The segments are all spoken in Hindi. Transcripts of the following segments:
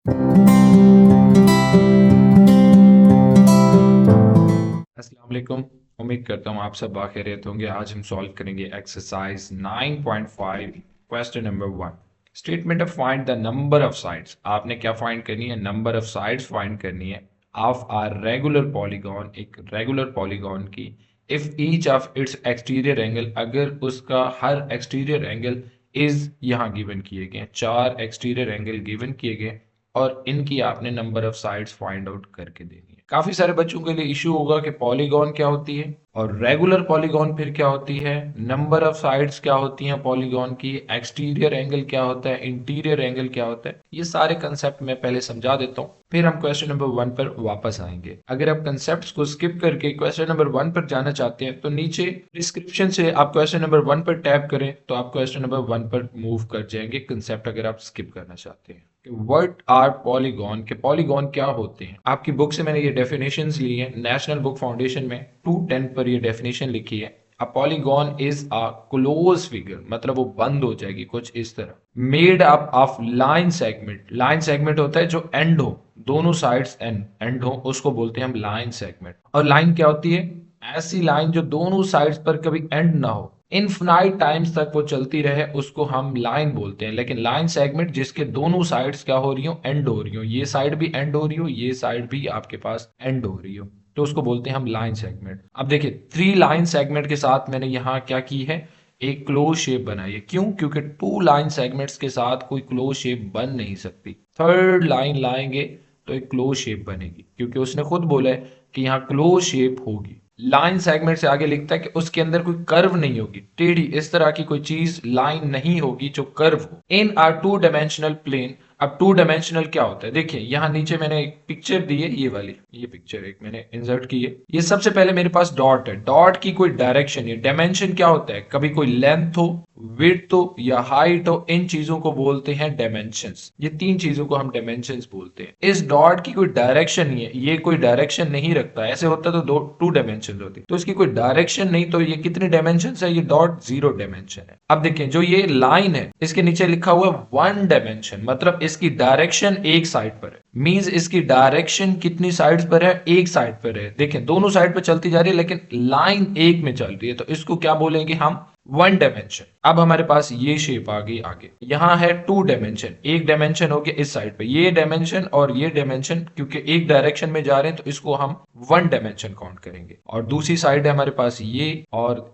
अस्सलाम वालेकुम। उम्मीद करता हूँ आप सब बाखैरियत होंगे। आज हम सॉल्व करेंगे exercise 9.5 question number 1। Statement of find the number of sides. आपने क्या फाइंड करनी है? नंबर ऑफ साइड्स फाइंड करनी है ऑफ आर रेगुलर पॉलीगॉन, एक रेगुलर पॉलीगॉन की। If each of its exterior angle, अगर उसका हर एक्सटीरियर एंगल इज यहाँ गिवन किए गए, 4 एक्सटीरियर एंगल गिवन किए गए और इनकी आपने number of sides find out करके देनी है। काफी सारे बच्चों के लिए इश्यू होगा कि पॉलीगॉन क्या होती है और रेगुलर पॉलीगॉन फिर क्या होती है, नंबर ऑफ साइड्स क्या होती हैं पॉलीगॉन की, एक्सटीरियर एंगल क्या होता है, इंटीरियर एंगल क्या होता है। ये सारे कंसेप्ट मैं पहले समझा देता हूँ, फिर हम क्वेश्चन नंबर 1 पर वापस आएंगे। अगर आप कंसेप्ट को स्किप करके क्वेश्चन नंबर 1 पर जाना चाहते हैं तो नीचे डिस्क्रिप्शन से आप क्वेश्चन नंबर 1 पर टैप करें तो आप क्वेश्चन नंबर 1 पर मूव कर जाएंगे कंसेप्ट, अगर आप स्किप करना चाहते हैं। व्हाट आर पॉलीगॉन, के पॉलीगॉन क्या होते हैं। आपकी बुक से मैंने ये डेफिनेशंस ली है, नेशनल बुक फाउंडेशन में 210 पर ये डेफिनेशन लिखी है। अ polygon is a close figure, मतलब वो बंद हो जाएगी कुछ इस तरह। Made up of line segment, line segment होता है जो एंड हो, दोनों साइड्स एंड हो, उसको बोलते हैं हम लाइन सेगमेंट। और लाइन क्या होती है? ऐसी लाइन जो दोनों साइड्स पर कभी एंड ना हो, इनफिनाइट टाइम्स तक वो चलती रहे, उसको हम लाइन बोलते हैं। लेकिन लाइन सेगमेंट जिसके दोनों साइड्स क्या हो रही हो, एंड हो रही हो, ये साइड भी एंड हो रही हो, ये साइड भी आपके पास एंड हो रही हो, तो उसको बोलते हैं हम लाइन सेगमेंट। अब देखिए 3 लाइन सेगमेंट के साथ मैंने यहाँ क्या की है, एक क्लोज शेप बनाई है। क्यों? क्योंकि 2 लाइन सेगमेंट्स के साथ कोई क्लोज शेप बन नहीं सकती। थर्ड लाइन लाएंगे तो एक क्लोज शेप बनेगी, क्योंकि उसने खुद बोला है कि यहाँ क्लोज शेप होगी। लाइन सेगमेंट से आगे लिखता है कि उसके अंदर कोई कर्व नहीं होगी, टेढ़ी इस तरह की कोई चीज लाइन नहीं होगी जो कर्व हो। In R 2 dimensional plane. अब 2 डायमेंशनल क्या होता है? देखिए यहाँ नीचे मैंने एक पिक्चर दी है, ये वाली, ये पिक्चर एक मैंने इंसर्ट की है। ये सबसे पहले मेरे पास डॉट है, डॉट की कोई डायरेक्शन है। डायमेंशन क्या होता है? कभी कोई लेंथ हो, विड्थ हो या हाइट हो, इन चीजों को बोलते हैं डायमेंशंस। ये 3 चीजों को हम डायमेंशंस बोलते हैं। इस डॉट की कोई डायरेक्शन नहीं है, ये कोई डायरेक्शन नहीं रखता। ऐसे होता तो 2 डायमेंशन होती, तो इसकी कोई डायरेक्शन नहीं, तो ये कितने डायमेंशन है? ये डॉट 0 डायमेंशन है। अब देखिए जो ये लाइन है इसके नीचे लिखा हुआ 1 डायमेंशन, मतलब इसकी डायरेक्शन एक साइड पर है। मींस इसकी डायरेक्शन कितनी साइड्स पर है? एक साइड पर है। देखें दोनों साइड पर चलती जा रही है लेकिन लाइन एक में चल रही है, तो इसको क्या बोलेंगे हम? 1 डायमेंशन। अब हमारे पास ये शेप आ गई आगे। यहाँ है 2 डायमेंशन, एक डायमेंशन हो गया इस साइड पे, ये डायमेंशन और ये डायमेंशन क्योंकि एक डायरेक्शन में जा रहे हैं तो इसको हम 1 डायमेंशन काउंट करेंगे। और दूसरी साइड है हमारे पास ये और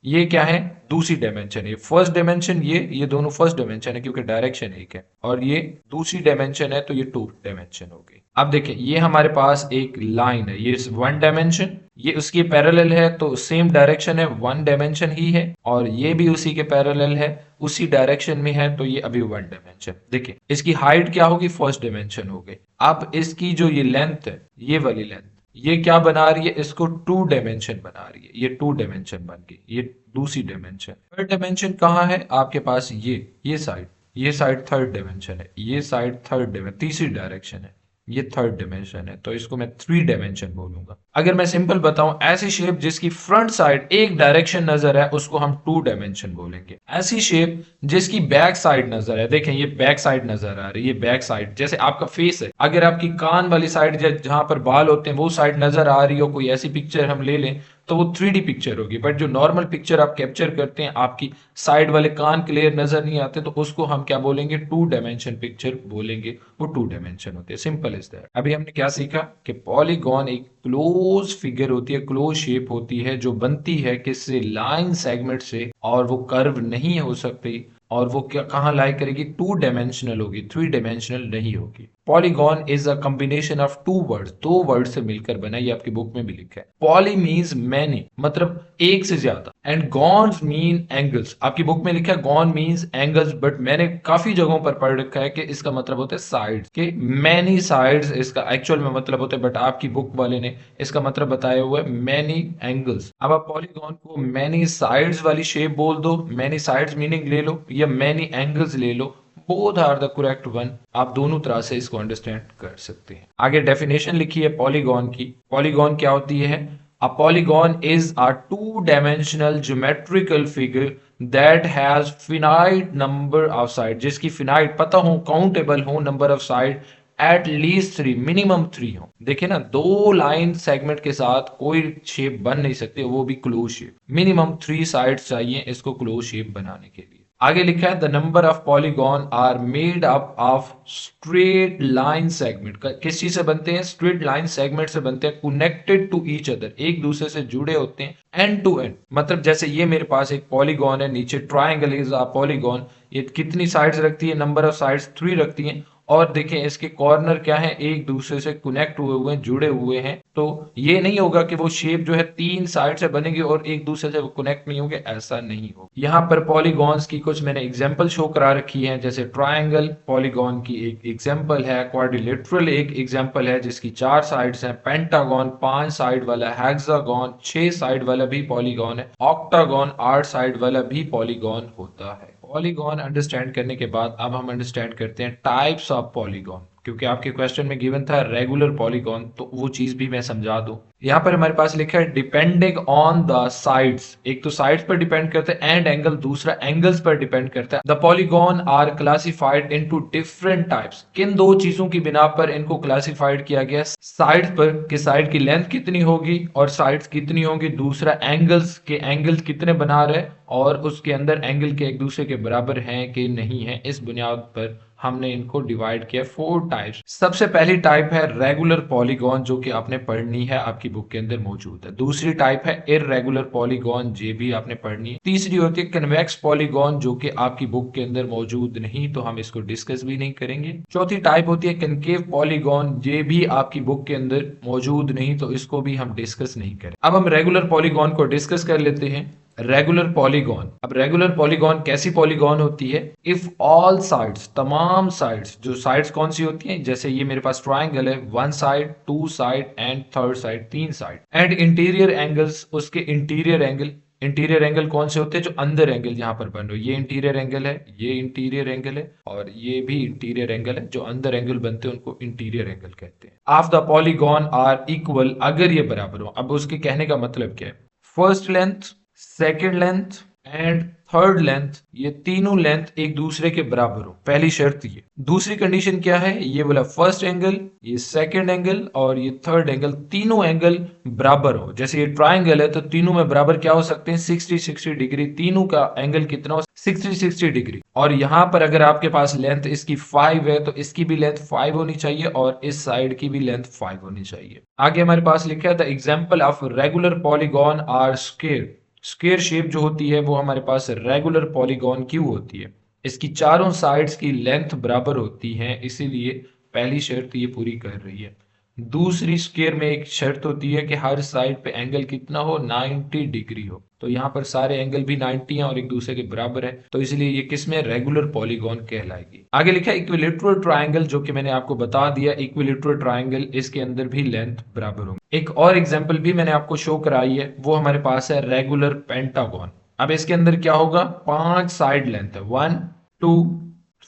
ये क्या है? दूसरी डायमेंशन है। फर्स्ट डायमेंशन ये दोनों फर्स्ट डायमेंशन है क्योंकि डायरेक्शन एक है, और ये दूसरी डायमेंशन है तो ये 2 डायमेंशन हो गई। अब देखिए ये हमारे पास एक लाइन है, ये 1 डायमेंशन, ये उसके पैरेलल है तो सेम डायरेक्शन है, 1 डायमेंशन ही है, और ये भी उसी के पैरेलल है, उसी डायरेक्शन में है, तो ये अभी 1 डायमेंशन। देखिए इसकी हाइट क्या होगी? फर्स्ट डायमेंशन हो गई। अब इसकी जो ये लेंथ है, ये वाली लेंथ, ये क्या बना रही है? इसको 2 डायमेंशन बना रही है, ये 2 डायमेंशन बन गई, ये दूसरी डायमेंशन। थर्ड डायमेंशन कहाँ है आपके पास? ये साइड थर्ड डायमेंशन है, ये साइड थर्ड डायमेंशन, तीसरी डायरेक्शन है, ये थर्ड डायमेंशन है, तो इसको मैं 3 डायमेंशन बोलूंगा। अगर मैं सिंपल बताऊं, ऐसी शेप जिसकी फ्रंट साइड एक डायरेक्शन नजर है उसको हम 2 डायमेंशन बोलेंगे। ऐसी शेप जिसकी बैक साइड नजर है, देखें ये बैक साइड नजर आ रही है, ये बैक साइड जैसे आपका फेस है, अगर आपकी कान वाली साइड जहां पर बाल होते हैं वो साइड नजर आ रही हो, कोई ऐसी पिक्चर हम ले लें तो वो 3D पिक्चर होगी। बट जो नॉर्मल पिक्चर आप कैप्चर करते हैं, आपकी साइड वाले कान क्लियर नजर नहीं आते, तो उसको हम क्या बोलेंगे? 2 डायमेंशन पिक्चर बोलेंगे, वो 2 डायमेंशन होते हैं। Simple is that. अभी हमने क्या सीखा कि पॉलीगॉन एक क्लोज फिगर होती है, क्लोज शेप होती है जो बनती है किससे? लाइन सेगमेंट से, और वो कर्व नहीं हो सकती, और वो क्या कहाँ लाई करेगी? 2 डायमेंशनल होगी, 3 डायमेंशनल नहीं होगी। Polygon is a combination of 2 words, 2 word से मिलकर बना, ये आपकी बुक में भी लिखा है। पॉली मीन्स मैनी, मतलब एक से ज्यादा, एंड गॉन्स मीन एंगल्स, आपकी बुक में लिखा है गॉन मीन्स एंगल्स, बट मैंने काफी जगहों पर पढ़ रखा है कि इसका मतलब होता है साइड्स, के मैनी साइड्स इसका एक्चुअल में मतलब होता है, बट आपकी बुक वाले ने इसका मतलब बताया हुआ है मैनी एंगल्स। अब आप पॉलीगॉन को मैनी साइड्स वाली शेप बोल दो, मैनी साइड्स मीनिंग ले लो, या मैनी एंगल्स ले लो, both are the correct one. आप दोनों तरह से इसको अंडरस्टैंड कर सकते हैं। आगे डेफिनेशन लिखी है पॉलीगॉन की। पॉलीगॉन क्या होती है? अ polygon is a 2 dimensional geometrical figure that has finite number of side, जिसकी फिनाइट पता हो, काउंटेबल हो number of side at least 3, minimum 3 हो। देखिए ना, दो लाइन सेगमेंट के साथ कोई शेप बन नहीं सकती, वो भी क्लोज शेप। मिनिमम 3 साइड्स चाहिए इसको क्लोज शेप बनाने के लिए। आगे लिखा है the number of polygon are made up of straight line segment. किस चीज से बनते हैं? स्ट्रेट लाइन सेगमेंट से बनते हैं, कनेक्टेड टू ईच अदर, एक दूसरे से जुड़े होते हैं, एंड टू एंड। मतलब जैसे ये मेरे पास एक पॉलीगॉन है, नीचे ट्राइंगल इज अ पॉलीगॉन, ये कितनी साइड्स रखती है? नंबर ऑफ साइड्स 3 रखती हैं। और देखें इसके कॉर्नर क्या है? एक दूसरे से कनेक्ट हुए हैं, जुड़े हुए हैं। तो ये नहीं होगा कि वो शेप जो है 3 साइड से बनेगी और एक दूसरे से कनेक्ट नहीं होंगे, ऐसा नहीं होगा। यहाँ पर पॉलीगॉन्स की कुछ मैंने एग्जांपल शो करा रखी है, जैसे ट्रायंगल पॉलीगॉन की एक एग्जांपल है, क्वाड्रिलेटरल एक एग्जांपल है जिसकी 4 साइड्स हैं, पेंटागन 5 साइड वाला, हेक्सागन 6 साइड वाला भी पॉलीगॉन है, ऑक्टागन 8 साइड वाला भी पॉलीगॉन होता है। पॉलीगॉन अंडरस्टैंड करने के बाद अब हम अंडरस्टैंड करते हैं टाइप्स ऑफ पॉलीगॉन, क्योंकि आपके क्वेश्चन में गिवन था रेगुलर पॉलीगॉन, तो वो चीज भी मैं समझा दूं। यहाँ पर हमारे पास लिखा है डिपेंडिंग ऑन द साइड्स, एक तो साइड्स पर डिपेंड करता है, एंड एंगल दूसरा एंगल्स पर डिपेंड करता है। The polygon are classified into different types. किन दो चीजों की बिना पर इनको क्लासिफाइड किया गया? साइड्स पर कि साइड की लेंथ कितनी होगी और साइड्स कितनी होगी, दूसरा एंगल्स के एंगल्स कितने बना रहे और उसके अंदर एंगल के एक दूसरे के बराबर हैं कि नहीं है। इस बुनियाद पर हमने इनको डिवाइड किया 4 टाइप्स। सबसे पहली टाइप है रेगुलर पॉलीगॉन, जो कि आपने पढ़नी है, आपकी बुक के अंदर मौजूद है। दूसरी टाइप है इररेगुलर पॉलीगॉन, ये भी आपने पढ़नी है। तीसरी होती है कन्वेक्स पॉलीगॉन, जो कि आपकी बुक के अंदर मौजूद नहीं, तो हम इसको डिस्कस भी नहीं करेंगे। चौथी टाइप होती है कनकेव पॉलीगॉन, ये भी आपकी बुक के अंदर मौजूद नहीं, तो इसको भी हम डिस्कस नहीं करें। अब हम रेगुलर पॉलीगॉन को डिस्कस कर लेते हैं। रेगुलर पॉलीगॉन, अब रेगुलर पॉलीगॉन कैसी पॉलीगॉन होती है? इफ ऑल साइड्स, तमाम साइड्स, जो साइड्स कौन सी होती हैं? जैसे ये मेरे पास ट्राइंगल है, 1 side, 2 side and 3rd side, 3 side, and interior angles, उसके इंटीरियर एंगल, इंटीरियर एंगल कौन से होते हैं? जो अंदर एंगल यहाँ पर बन रहे हो, ये इंटीरियर एंगल है, ये इंटीरियर एंगल है और ये भी इंटीरियर एंगल है। जो अंदर एंगल बनते हैं उनको इंटीरियर एंगल कहते हैं। Of the polygon are equal, अगर ये बराबर हो। अब उसके कहने का मतलब क्या है? First length, second length and third length, ये तीनों लेंथ एक दूसरे के बराबर हो, पहली शर्त ये। दूसरी कंडीशन क्या है? ये वाला फर्स्ट एंगल, ये सेकेंड एंगल और ये थर्ड एंगल, तीनों एंगल बराबर हो। जैसे ये ट्राइंगल है तो तीनों में बराबर क्या हो सकते हैं? 60-60 डिग्री, तीनों का एंगल कितना हो? 60-60 डिग्री। और यहां पर अगर आपके पास लेंथ इसकी 5 है तो इसकी भी लेंथ 5 होनी चाहिए और इस साइड की भी लेंथ 5 होनी चाहिए। आगे हमारे पास लिखा है the example of regular polygon are square. Square shape जो होती है वो हमारे पास रेगुलर पॉलीगॉन क्यों होती है? इसकी चारों साइड्स की लेंथ बराबर होती है, इसीलिए पहली शर्त ये पूरी कर रही है। दूसरी स्क्वायर में एक शर्त होती है कि हर साइड पे एंगल कितना हो? 90 डिग्री हो। तो यहाँ पर सारे एंगल भी 90 हैं और एक दूसरे के बराबर है, तो इसलिए ये किसमें? रेगुलर पॉलीगॉन कहलाएगी। आगे लिखा है इक्विलेटरल ट्रायंगल, जो कि मैंने आपको बता दिया इक्विलेटरल ट्रायंगल, इसके अंदर भी लेंथ बराबर होगी। एक और एग्जांपल भी मैंने आपको शो कराई है, वो हमारे पास है रेगुलर पेंटागन। अब इसके अंदर क्या होगा? 5 साइड लेंथ है, 1 2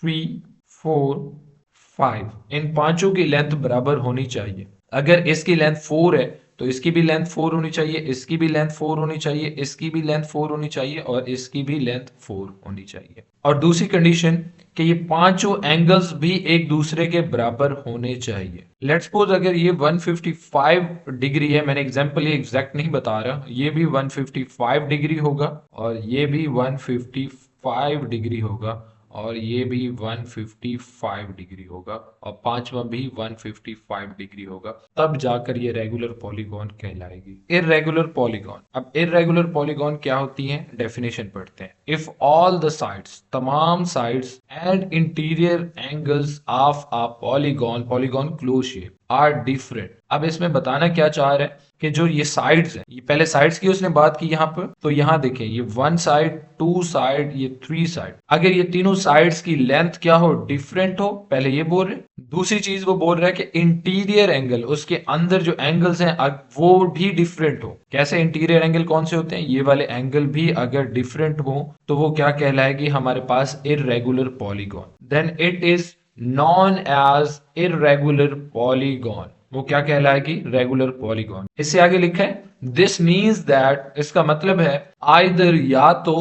3 4 5, इन पांचों की लेंथ बराबर होनी चाहिए। अगर इसकी लेंथ 4 है तो इसकी भी लेंथ 4 होनी चाहिए, इसकी भी लेंथ 4 होनी चाहिए, इसकी भी लेंथ 4 होनी चाहिए और इसकी भी लेंथ 4 होनी चाहिए। और दूसरी कंडीशन कि ये पांचों एंगल्स भी एक दूसरे के बराबर होने चाहिए। लेट्स सपोज अगर ये 155 डिग्री है, मैंने एग्जांपल ये एग्जैक्ट नहीं बता रहा, ये भी 155 डिग्री होगा और ये भी 155 डिग्री होगा और ये भी 155 डिग्री होगा और पांचवा भी 155 डिग्री होगा, तब जाकर ये रेगुलर पॉलीगॉन कहलाएगी। इररेगुलर पॉलीगॉन, अब इररेगुलर पॉलीगॉन क्या होती है? डेफिनेशन पढ़ते हैं। इफ ऑल द साइड्स, तमाम sides and interior angles of a polygon, polygon close shape are different. अब इसमें बताना क्या चाह रहा है कि जो ये साइड्स हैं, ये पहले साइड्स की उसने बात की यहाँ पर, तो यहाँ देखें ये 1 साइड, 2 साइड, ये 3 साइड, अगर ये तीनों साइड्स की लेंथ क्या हो? डिफरेंट हो, पहले ये बोल रहे। दूसरी चीज वो बोल रहा है कि इंटीरियर एंगल, उसके अंदर जो एंगल्स हैं वो भी डिफरेंट हो। कैसे इंटीरियर एंगल कौन से होते हैं? ये वाले एंगल भी अगर डिफरेंट हो तो वो क्या कहलाएगी? हमारे पास irregular polygon. Then it is non as irregular polygon, वो क्या कहलाएगी? Regular polygon. इससे आगे लिखा है दिस मीन्स दैट, इसका मतलब है आइदर या तो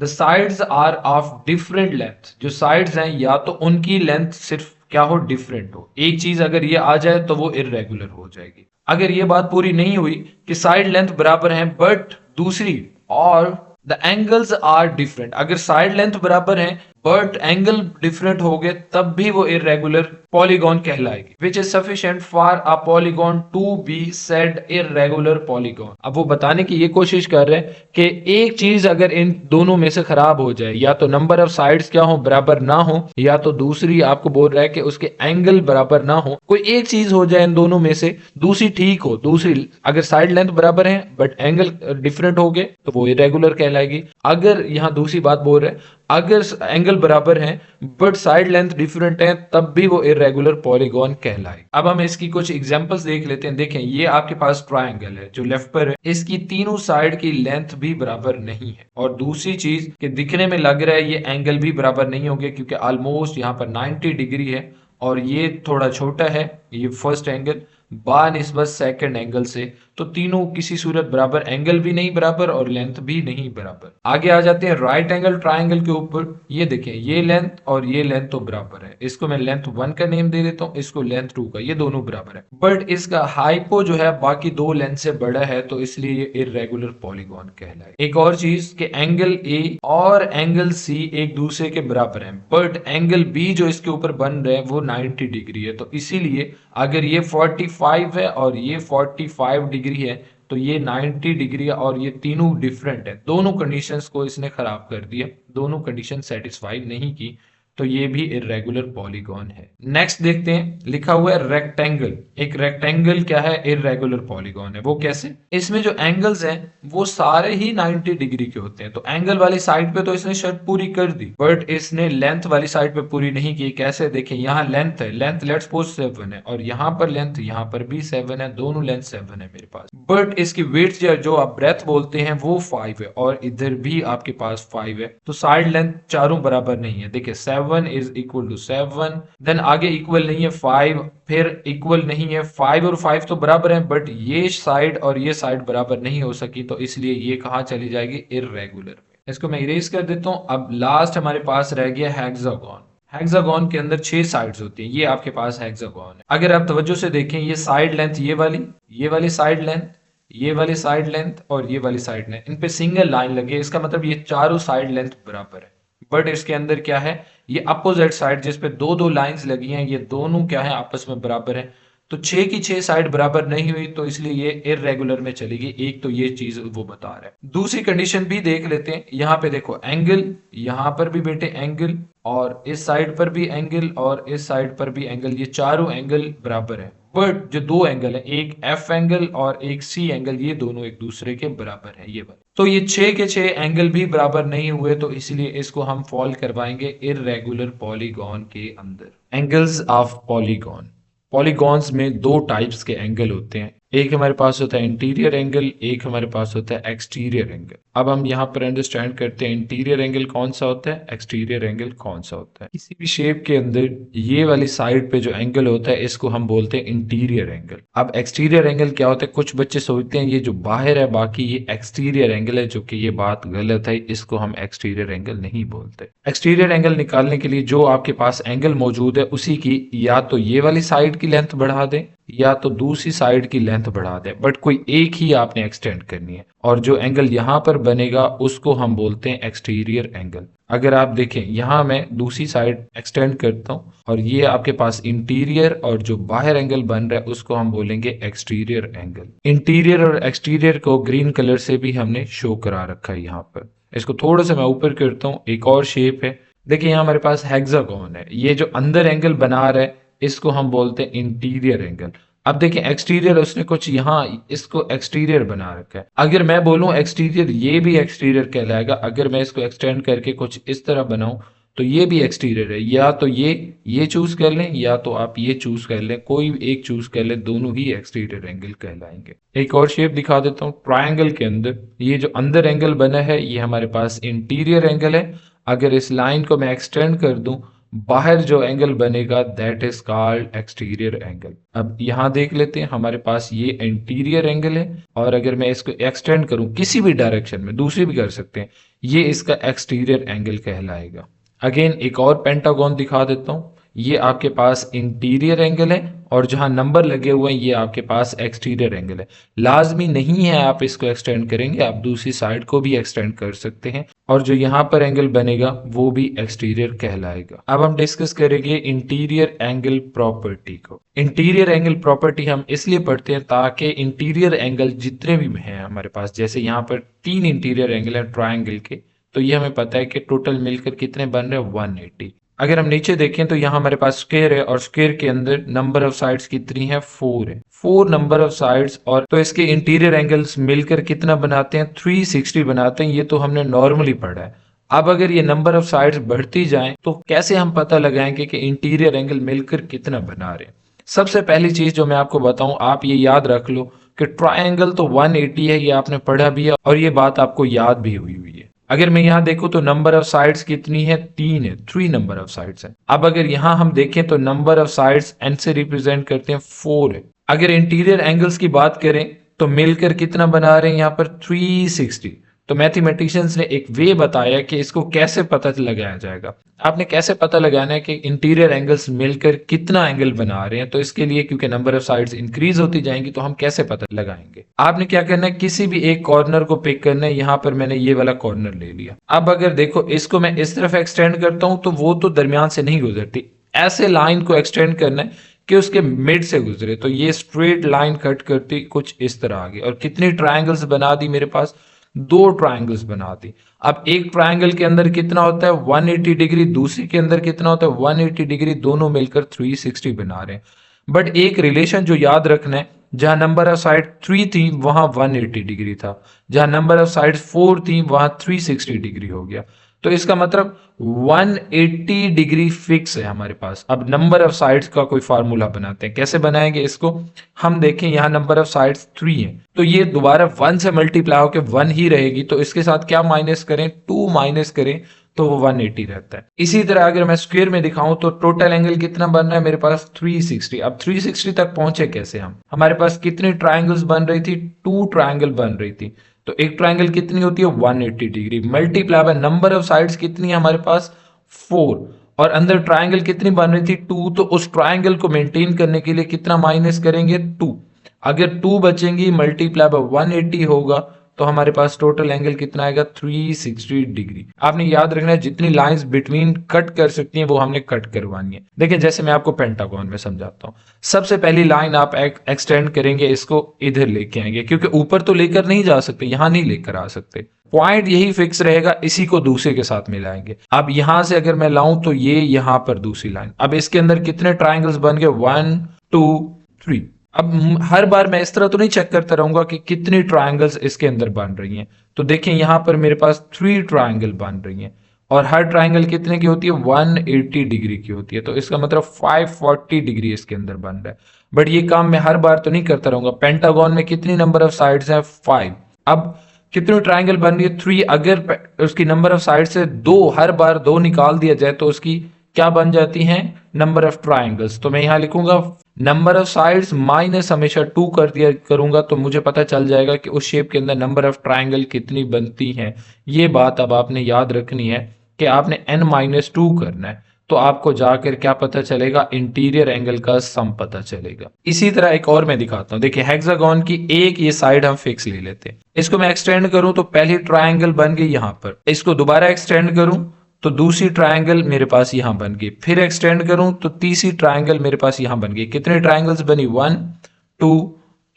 the sides are of different length, जो साइड्स हैं या तो उनकी लेंथ सिर्फ क्या हो, डिफरेंट हो। एक चीज अगर ये आ जाए तो वो इर्रेगुलर हो जाएगी। अगर ये बात पूरी नहीं हुई कि साइड लेंथ बराबर है बट दूसरी और द एंगल्स आर डिफरेंट, अगर साइड लेंथ बराबर है बट एंगल डिफरेंट हो गए तब भी वो इर्रेगुलर पॉलीगॉन कहलाएगी। Which is sufficient for a polygon to be said irregular polygon. अब वो बताने की ये कोशिश कर रहे हैं कि एक चीज अगर इन दोनों में से खराब हो जाए, या तो नंबर ऑफ साइड्स क्या हो, बराबर ना हो, या तो दूसरी आपको बोल रहा है कि उसके एंगल बराबर ना हो, कोई एक चीज हो जाए इन दोनों में से, दूसरी ठीक हो, दूसरी अगर साइड लेंथ बराबर है बट एंगल डिफरेंट हो गए तो वो इरेगुलर कहलाएगी। अगर यहां दूसरी बात बोल रहे हैं अगर एंगल बराबर है बट साइड लेंथ डिफरेंट है तब भी वो इरेगुलर पॉलीगॉन कहलाएगी। अब हम इसकी कुछ एग्जांपल्स देख लेते हैं। देखें ये आपके पास ट्रायंगल है जो लेफ्ट पर है, इसकी तीनों साइड की लेंथ भी बराबर नहीं है, और दूसरी चीज कि दिखने में लग रहा है ये एंगल भी बराबर नहीं होंगे क्योंकि ऑलमोस्ट यहाँ पर 90 डिग्री है और ये थोड़ा छोटा है, ये फर्स्ट एंगल बानिस्बत सेकंड एंगल से, तो तीनों किसी सूरत बराबर, एंगल भी नहीं बराबर और लेंथ भी नहीं बराबर। आगे आ जाते हैं राइट एंगल ट्रायंगल के ऊपर। ये देखें ये लेंथ और ये लेंथ तो बराबर है, इसको मैं लेंथ 1 का नेम दे देता हूँ, इसको लेंथ 2 का, ये दोनों बराबर है बट इसका हाइपो जो है बाकी दो लेंथ से बड़ा है तो इसलिए ये इर्रेगुलर पॉलीगॉन कहलाए। एक और चीज कि एंगल ए और एंगल सी एक दूसरे के बराबर है बट एंगल बी जो इसके ऊपर बन रहा है वो 90 डिग्री है, तो इसीलिए अगर ये 45 है और ये 45 डिग्री है तो ये 90 डिग्री है और ये तीनों डिफरेंट है। दोनों कंडीशंस को इसने खराब कर दिया, दोनों कंडीशन सेटिस्फाई नहीं की, तो ये भी इर्रेगुलर पॉलीगॉन है। नेक्स्ट देखते हैं, लिखा हुआ है रेक्टेंगल। एक रेक्टेंगल क्या है, इर्रेगुलर पॉलीगॉन है। वो कैसे, इसमें जो एंगल्स हैं वो सारे ही 90 डिग्री के होते हैं, तो एंगल वाली साइड पे तो इसने शर्त पूरी कर दी बट इसने लेंथ वाली साइड पे पूरी नहीं की। कैसे, देखें यहाँ लेंथ है, लेंथ लेट्स सपोज 7 है और यहाँ पर लेंथ, यहाँ पर भी 7 है, दोनों लेंथ 7 है मेरे पास, बट इसकी वेट जो आप ब्रेथ बोलते हैं वो 5 है और इधर भी आपके पास 5 है, तो साइड लेंथ चारों बराबर नहीं है। देखिए 7 इज इक्वल टू 7, देन आगे इक्वल नहीं है 5, फिर इक्वल नहीं है 5 और 5 तो बराबर है बट ये साइड और ये साइड बराबर नहीं हो सकी, तो इसलिए ये कहां चली जाएगी, इर्रेगुलर में। इसको मैं इरेज कर देता हूं। अब लास्ट हमारे पास रह गया हेक्सागोन। हेक्सागोन के अंदर 6 साइड्स होती हैं, ये आपके पास हेक्सागोन है। अगर आप तवज्जो से देखें ये साइड लेंथ, ये वाली साइड लेंथ, ये वाली साइड लेंथ और ये वाली साइड लेंथ, इन पे सिंगल लाइन लगी है, इसका मतलब ये चारों साइड लेंथ बराबर है बट इसके अंदर क्या है, ये अपोजिट साइड जिस पे दो दो लाइंस लगी हैं ये दोनों क्या है, आपस में बराबर है, तो 6 की 6 साइड बराबर नहीं हुई तो इसलिए ये इर्रेगुलर में चलेगी। एक तो ये चीज वो बता रहा है। दूसरी कंडीशन भी देख लेते हैं। यहाँ पे देखो एंगल, यहाँ पर भी बेटे एंगल और इस साइड पर भी एंगल और इस साइड पर भी एंगल, ये चारों एंगल बराबर है बट जो दो एंगल है, एक एफ एंगल और एक सी एंगल, ये दोनों एक दूसरे के बराबर है, ये वाले, तो ये 6 के 6 एंगल भी बराबर नहीं हुए तो इसलिए इसको हम फॉल करवाएंगे इर्रेगुलर पॉलीगॉन के अंदर। Angles of polygon. पॉलीगॉन्स में दो टाइप्स के एंगल होते हैं, एक हमारे पास होता है इंटीरियर एंगल, एक हमारे पास होता है एक्सटीरियर एंगल। अब हम यहाँ पर अंडरस्टैंड करते हैं इंटीरियर एंगल कौन सा होता है, एक्सटीरियर एंगल कौन सा होता है। किसी भी शेप के अंदर ये वाली साइड पे जो एंगल होता है इसको हम बोलते हैं इंटीरियर एंगल। अब एक्सटीरियर एंगल क्या होता है, कुछ बच्चे सोचते हैं ये जो बाहर है बाकी ये एक्सटीरियर एंगल है, जो कि ये बात गलत है, इसको हम एक्सटीरियर एंगल नहीं बोलते। एक्सटीरियर एंगल निकालने के लिए जो आपके पास एंगल मौजूद है उसी की या तो ये वाली साइड की लेंथ बढ़ा दें या तो दूसरी साइड की लेंथ बढ़ा दें, बट कोई एक ही आपने एक्सटेंड करनी है और जो एंगल यहां पर बनेगा उसको हम बोलते हैं एक्सटीरियर एंगल। अगर आप देखें यहां मैं दूसरी साइड एक्सटेंड करता हूं और ये आपके पास इंटीरियर और जो बाहर एंगल बन रहा है उसको हम बोलेंगे एक्सटीरियर एंगल। इंटीरियर और एक्सटीरियर को ग्रीन कलर से भी हमने शो करा रखा है यहाँ पर। इसको थोड़ा सा मैं ऊपर करता हूँ, एक और शेप है, देखिए यहाँ हमारे पास हेक्सागोन है, ये जो अंदर एंगल बना रहा है इसको हम बोलते हैं इंटीरियर एंगल। अब देखिए एक्सटीरियर उसने कुछ यहाँ इसको एक्सटीरियर बना रखा है, अगर मैं बोलूं एक्सटीरियर ये भी एक्सटीरियर कहलाएगा, अगर मैं इसको एक्सटेंड करके कुछ इस तरह बनाऊं तो ये भी एक्सटीरियर है, या तो ये चूज कर लें या तो आप ये चूज कर लें, कोई एक चूज कर लें, दोनों ही एक्सटीरियर एंगल कहलाएंगे। एक और शेप दिखा देता हूँ, ट्रायंगल के अंदर ये जो अंदर एंगल बना है ये हमारे पास इंटीरियर एंगल है, अगर इस लाइन को मैं एक्सटेंड कर दूं बाहर जो एंगल बनेगा that is called exterior angle. अब यहां देख लेते हैं, हमारे पास ये इंटीरियर एंगल है, और अगर मैं इसको एक्सटेंड करूं किसी भी डायरेक्शन में, दूसरी भी कर सकते हैं, ये इसका एक्सटीरियर एंगल कहलाएगा। अगेन एक और पेंटागन दिखा देता हूं। ये आपके पास इंटीरियर एंगल है, और जहां नंबर लगे हुए हैं ये आपके पास एक्सटीरियर एंगल है। लाजमी नहीं है आप इसको एक्सटेंड करेंगे, आप दूसरी साइड को भी एक्सटेंड कर सकते हैं, और जो यहाँ पर एंगल बनेगा वो भी एक्सटीरियर कहलाएगा। अब हम डिस्कस करेंगे इंटीरियर एंगल प्रॉपर्टी को। इंटीरियर एंगल प्रॉपर्टी हम इसलिए पढ़ते हैं ताकि इंटीरियर एंगल जितने भी हैं हमारे पास, जैसे यहाँ पर 3 इंटीरियर एंगल है ट्राइंगल के, तो ये हमें पता है कि टोटल मिलकर कितने बन रहे हैं 180। अगर हम नीचे देखें तो यहाँ हमारे पास स्क्वायर है, और स्क्वायर के अंदर नंबर ऑफ साइड्स कितनी है 4 है, 4 नंबर ऑफ साइड्स, और तो इसके इंटीरियर एंगल्स मिलकर कितना बनाते हैं 360 बनाते हैं। ये तो हमने नॉर्मली पढ़ा है। अब अगर ये नंबर ऑफ साइड्स बढ़ती जाएं तो कैसे हम पता लगाएंगे कि इंटीरियर एंगल मिलकर कितना बना रहे हैं। सबसे पहली चीज जो मैं आपको बताऊं, आप ये याद रख लो कि ट्राइंगल तो 180 है, ये आपने पढ़ा भी है और ये बात आपको याद भी हुई है। अगर मैं यहाँ देखूं तो नंबर ऑफ साइड्स कितनी है 3 है, 3 नंबर ऑफ साइड्स है। अब अगर यहाँ हम देखें तो नंबर ऑफ साइड्स एन से रिप्रेजेंट करते हैं 4 है। अगर इंटीरियर एंगल्स की बात करें तो मिलकर कितना बना रहे हैं यहाँ पर 360। तो मैथमेटिशियंस ने एक वे बताया कि इसको कैसे पता लगाया जाएगा। आपने कैसे पता लगाना है कि इंटीरियर एंगल्स मिलकर कितना एंगल बना रहे हैं, तो इसके लिए क्योंकि नंबर ऑफ साइड्स इंक्रीज होती जाएंगी तो हम कैसे पता लगाएंगे। आपने क्या करना है, किसी भी एक कॉर्नर को पिक करना है। यहाँ पर मैंने ये वाला कॉर्नर ले लिया। अब अगर देखो इसको मैं इस तरफ एक्सटेंड करता हूं तो वो तो दरमियान से नहीं गुजरती, ऐसे लाइन को एक्सटेंड करना है कि उसके मिड से गुजरे। तो ये स्ट्रेट लाइन कट करती कुछ इस तरह आ गई, और कितनी ट्राइंगल्स बना दी मेरे पास, 2 ट्राइंगल्स बना दी। अब एक ट्राइंगल के अंदर कितना होता है 180 डिग्री, दूसरी के अंदर कितना होता है 180 डिग्री, दोनों मिलकर 360 बना रहे हैं। बट एक रिलेशन जो याद रखना है, जहां नंबर ऑफ साइड 3 थी वहां 180 डिग्री था, जहां नंबर ऑफ साइड 4 थी वहां 360 डिग्री हो गया। तो इसका मतलब 180 डिग्री फिक्स है हमारे पास। अब नंबर ऑफ साइड्स का कोई फार्मूला बनाते हैं, कैसे बनाएंगे इसको। हम देखें यहाँ नंबर ऑफ साइड्स 3 है, तो ये दोबारा 1 से मल्टीप्लाई होकर 1 ही रहेगी, तो इसके साथ क्या माइनस करें, 2 माइनस करें तो वो 180 रहता है। इसी तरह अगर मैं स्क्वायर में दिखाऊं तो टोटल एंगल कितना बन रहा है मेरे पास 360। अब 360 तक पहुंचे कैसे हम, हमारे पास कितनी ट्राइंगल्स बन रही थी, 2 ट्राइंगल बन रही थी। तो एक ट्राइंगल कितनी होती है 180 degree, multiply by number of sides कितनी है हमारे पास 4, और अंदर ट्राइंगल कितनी बन रही थी 2, तो उस ट्राइंगल को मेंटेन करने के लिए कितना माइनस करेंगे 2। अगर 2 बचेंगी मल्टीप्लाई बाय 180 होगा तो हमारे पास टोटल एंगल कितना आएगा 360 डिग्री। आपने याद रखना है जितनी लाइंस बिटवीन कट कर सकती हैं वो हमने कट करवानी है। देखिए जैसे मैं आपको पेंटागन में समझाता हूँ, सबसे पहली लाइन आप एक्सटेंड करेंगे, इसको इधर लेके आएंगे, क्योंकि ऊपर तो लेकर नहीं जा सकते, यहां नहीं लेकर आ सकते, पॉइंट यही फिक्स रहेगा, इसी को दूसरे के साथ मिलाएंगे। अब यहां से अगर मैं लाऊं तो ये यहां पर दूसरी लाइन, अब इसके अंदर कितने ट्राइंगल्स बन गए 1 2 3। अब हर बार मैं इस तरह तो नहीं चेक करता रहूंगा कि कितनी ट्राइंगल्स इसके अंदर बन रही हैं। तो देखें यहां पर मेरे पास 3 ट्राइंगल बन रही हैं, और हर ट्राइंगल कितने की होती है 180 डिग्री की होती है, तो इसका मतलब 540 डिग्री इसके अंदर बन रहा है। बट ये काम मैं हर बार तो नहीं करता रहूंगा। पेंटागन में कितनी नंबर ऑफ साइड्स हैं 5। अब कितनी ट्राइंगल बन रही है 3, अगर उसकी नंबर ऑफ साइड से 2 हर बार 2 निकाल दिया जाए तो उसकी क्या बन जाती हैं नंबर ऑफ ट्राइंगल्स। तो मैं यहां लिखूंगा नंबर ऑफ साइड्स माइनस हमेशा 2 कर दिया करूंगा, तो मुझे पता चल जाएगा कि उस शेप के अंदर नंबर ऑफ ट्राइंगल कितनी बनती हैं। ये बात अब आपने याद रखनी है कि आपने n-2 करना है, तो आपको जाकर क्या पता चलेगा इंटीरियर एंगल का सम पता चलेगा। इसी तरह एक और मैं दिखाता हूं, देखिए हेक्सागन की एक ये साइड हम फिक्स ले लेते हैं, इसको मैं एक्सटेंड करूं तो पहली ट्राइंगल बन गई यहां पर, इसको दोबारा एक्सटेंड करूं तो दूसरी ट्राइंगल मेरे पास यहां बन गई, फिर एक्सटेंड करूं तो तीसरी ट्राइंगल मेरे पास यहां बन गई। कितने ट्राइंगल्स बनी 1 2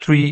3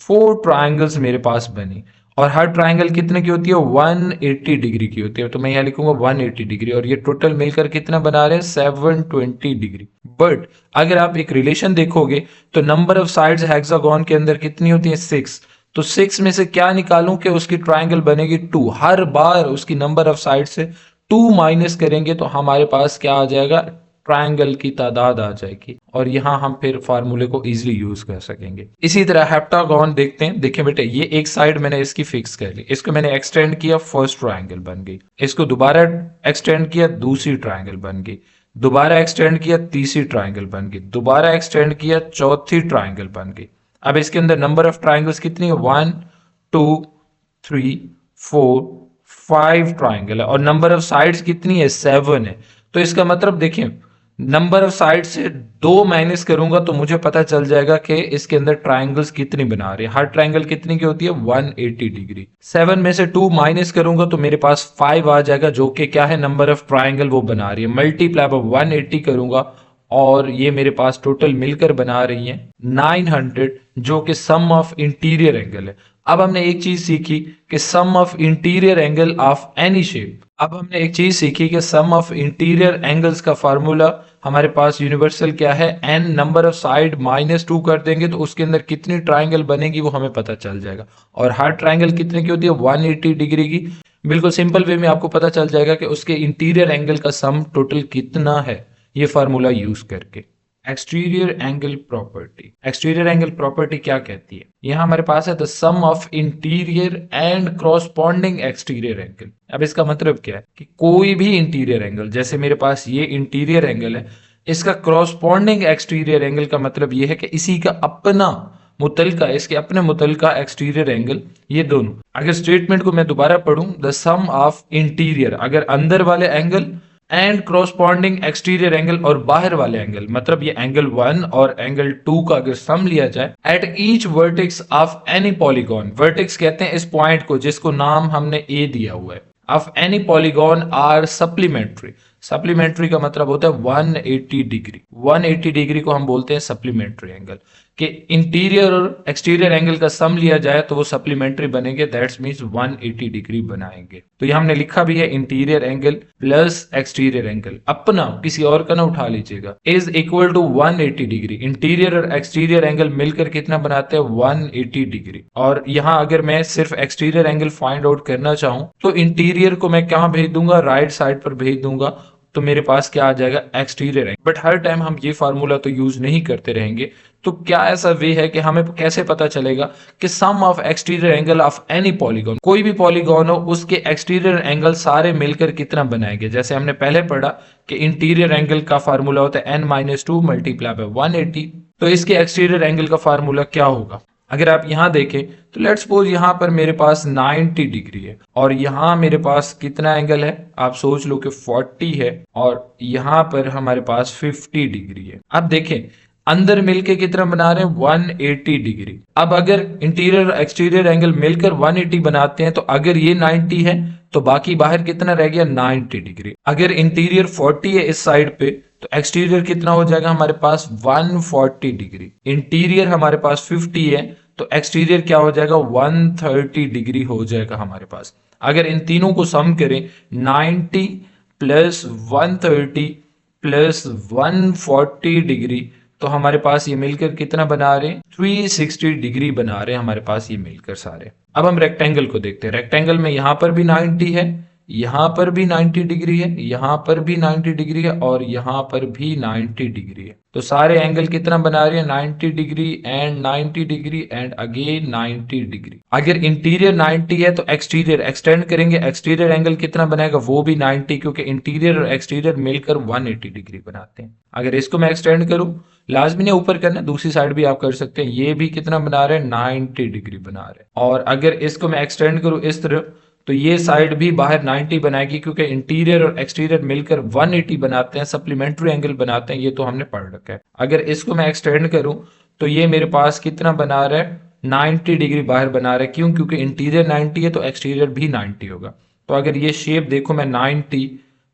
4 ट्राइंगल्स मेरे पास बनी, और हर ट्राइंगल कितने की होती है 180 डिग्री की होती है, तो मैं यहां लिखूंगा 180 डिग्री, और ये टोटल मिलकर कितना बना रहे हैं 720 डिग्री। बट अगर आप एक रिलेशन देखोगे तो नंबर ऑफ साइड्स हेक्सागन के अंदर कितनी होती है 6, तो 6 में से क्या निकालूं कि उसकी ट्राइंगल बनेगी 2, हर बार उसकी नंबर ऑफ साइड से 2 माइनस करेंगे तो हमारे पास क्या आ जाएगा ट्रायंगल की तादाद आ जाएगी और यहाँ हम फिर फार्मूले को इजीली यूज कर सकेंगे। इसी तरह हेप्टागोन देखते हैं। देखिए बेटे, ये एक साइड मैंने इसकी फिक्स कर ली, इसको मैंने एक्सटेंड किया, फर्स्ट ट्रायंगल बन गई। इसको दोबारा एक्सटेंड किया, दूसरी ट्रायंगल बन गई। दोबारा एक्सटेंड किया, तीसरी ट्रायंगल बन गई। दोबारा एक्सटेंड किया, चौथी ट्रायंगल बन गई। अब इसके अंदर नंबर ऑफ ट्रायंगल्स कितनी है? 1 2 3 4 5 ट्रायंगल है और नंबर ऑफ साइड्स कितनी है? 7 है। तो इसका मतलब देखिए, नंबर ऑफ साइड से 2 माइनस करूंगा तो मुझे पता चल जाएगा कि इसके अंदर ट्रायंगल्स कितनी बना रहे हैं। हर ट्रायंगल कितनी की होती है? 180 डिग्री। 7 में से 2 माइनस करूंगा तो मेरे पास 5 आ जाएगा, जो कि क्या है? नंबर ऑफ ट्रायंगल वो बना रही है। मल्टीप्लाई बाय 180 करूंगा और ये मेरे पास टोटल मिलकर बना रही है 900, जो कि सम ऑफ इंटीरियर एंगल है। अब हमने एक चीज सीखी कि sum of interior angle of any shape. अब हमने एक चीज सीखी कि सम ऑफ इंटीरियर एंगल्स का फार्मूला हमारे पास यूनिवर्सल क्या है? n नंबर ऑफ साइड -2 कर देंगे तो उसके अंदर कितनी ट्रायंगल बनेगी वो हमें पता चल जाएगा। और हर ट्रायंगल कितने की होती है? 180 डिग्री की। बिल्कुल सिंपल वे में आपको पता चल जाएगा कि उसके इंटीरियर एंगल का सम टोटल कितना है, ये फार्मूला यूज करके। Exterior angle property. Exterior angle property क्या कहती है? यहां हमारे पास है the sum of interior and corresponding exterior angle. अब इसका मतलब क्या है कि कोई भी इंटीरियर एंगल, जैसे मेरे पास ये इंटीरियर एंगल है, इसका क्रॉसपॉन्डिंग एक्सटीरियर एंगल का मतलब ये है कि इसी का अपना मुतलका, इसके अपने मुतलका एक्सटीरियर एंगल, ये दोनों। अगर स्टेटमेंट को मैं दोबारा पढ़ूं, द सम ऑफ इंटीरियर, अगर अंदर वाले angle, and corresponding exterior angle, और बाहर वाले एंगल, मतलब ये एंगल 1 और एंगल 2 का अगर सम लिया जाए, at each vertex of any polygon. Vertex कहते हैं इस पॉइंट को जिसको नाम हमने ए दिया हुआ है। Of any polygon are supplementary. Supplementary का मतलब होता है 180 डिग्री। 180 डिग्री को हम बोलते हैं सप्लीमेंट्री एंगल। कि इंटीरियर और एक्सटीरियर एंगल का सम लिया जाए तो वो सप्लीमेंट्री बनेंगे, दैट्स मींस 180 डिग्री बनाएंगे। तो ये हमने लिखा भी है, interior angle plus exterior angle, अपना किसी और का ना उठा लीजिएगा, इज इक्वल टू 180 डिग्री। इंटीरियर और एक्सटीरियर एंगल मिलकर कितना बनाते हैं? 180 डिग्री। और यहाँ अगर मैं सिर्फ एक्सटीरियर एंगल फाइंड आउट करना चाहूं तो इंटीरियर को मैं कहाँ भेज दूंगा? राइट साइड पर भेज दूंगा, तो मेरे पास क्या आ जाएगा? Exterior angle. But her time हम ये फार्मूला तो यूज नहीं करते रहेंगे, तो क्या ऐसा वे है कि हमें कैसे पता चलेगा कि sum of exterior angle of any polygon, कोई भी पॉलीगॉन हो उसके एक्सटीरियर एंगल सारे मिलकर कितना बनाएंगे? जैसे हमने पहले पढ़ा कि इंटीरियर एंगल का फार्मूला होता है n-2 मल्टीप्लाई बाय 180। तो इसके एक्सटीरियर एंगल का फार्मूला क्या होगा? अगर आप यहां देखें तो लेट्स सपोज यहां पर मेरे पास 90 डिग्री है और यहां मेरे पास कितना एंगल है? आप सोच लो कि 40 है और यहां पर हमारे पास 50 डिग्री है। अब देखें अंदर मिलके कितना बना रहे हैं? 180 डिग्री। अब अगर इंटीरियर एक्सटीरियर एंगल मिलकर 180 बनाते हैं तो अगर ये 90 है तो बाकी बाहर कितना रह गया? 90 डिग्री। अगर इंटीरियर 40 है इस साइड पे तो एक्सटीरियर कितना हो जाएगा हमारे पास? 140 डिग्री। इंटीरियर हमारे पास 50 है तो एक्सटीरियर क्या हो जाएगा? 130 डिग्री हो जाएगा हमारे पास। अगर इन तीनों को सम करें, 90 प्लस 130 प्लस 140 डिग्री, तो हमारे पास ये मिलकर कितना बना रहे हैं? 360 डिग्री बना रहे हैं हमारे पास ये मिलकर सारे। अब हम रेक्टेंगल को देखते हैं। रेक्टेंगल में यहां पर भी 90 है, यहां पर भी 90 डिग्री है, यहां पर भी 90 डिग्री है और यहां पर भी 90 डिग्री है। तो सारे एंगल कितना बना रहे हैं? 90 degree and 90 degree and again 90 degree. अगर इंटीरियर 90 है तो एक्सटीरियर एक्सटेंड करेंगे, एक्सटीरियर एंगल कितना बनाएगा? वो भी 90, क्योंकि इंटीरियर और एक्सटीरियर मिलकर 180 डिग्री बनाते हैं। अगर इसको मैं एक्सटेंड करूं, लाजमी ने ऊपर करना, दूसरी साइड भी आप कर सकते हैं, ये भी कितना बना रहे हैं? 90 डिग्री बना रहे हैं। और अगर इसको मैं एक्सटेंड करूं इस तरफ तो ये साइड भी बाहर 90 बनाएगी, क्योंकि इंटीरियर और एक्सटीरियर मिलकर 180 बनाते हैं, सप्लीमेंट्री एंगल बनाते हैं, ये तो हमने पढ़ रखा है। अगर इसको मैं एक्सटेंड करूं तो ये मेरे पास कितना बना रहा है? 90 डिग्री बाहर बना रहा है। क्यों? क्योंकि इंटीरियर 90 है तो एक्सटीरियर भी 90 होगा। तो अगर ये शेप देखो, मैं 90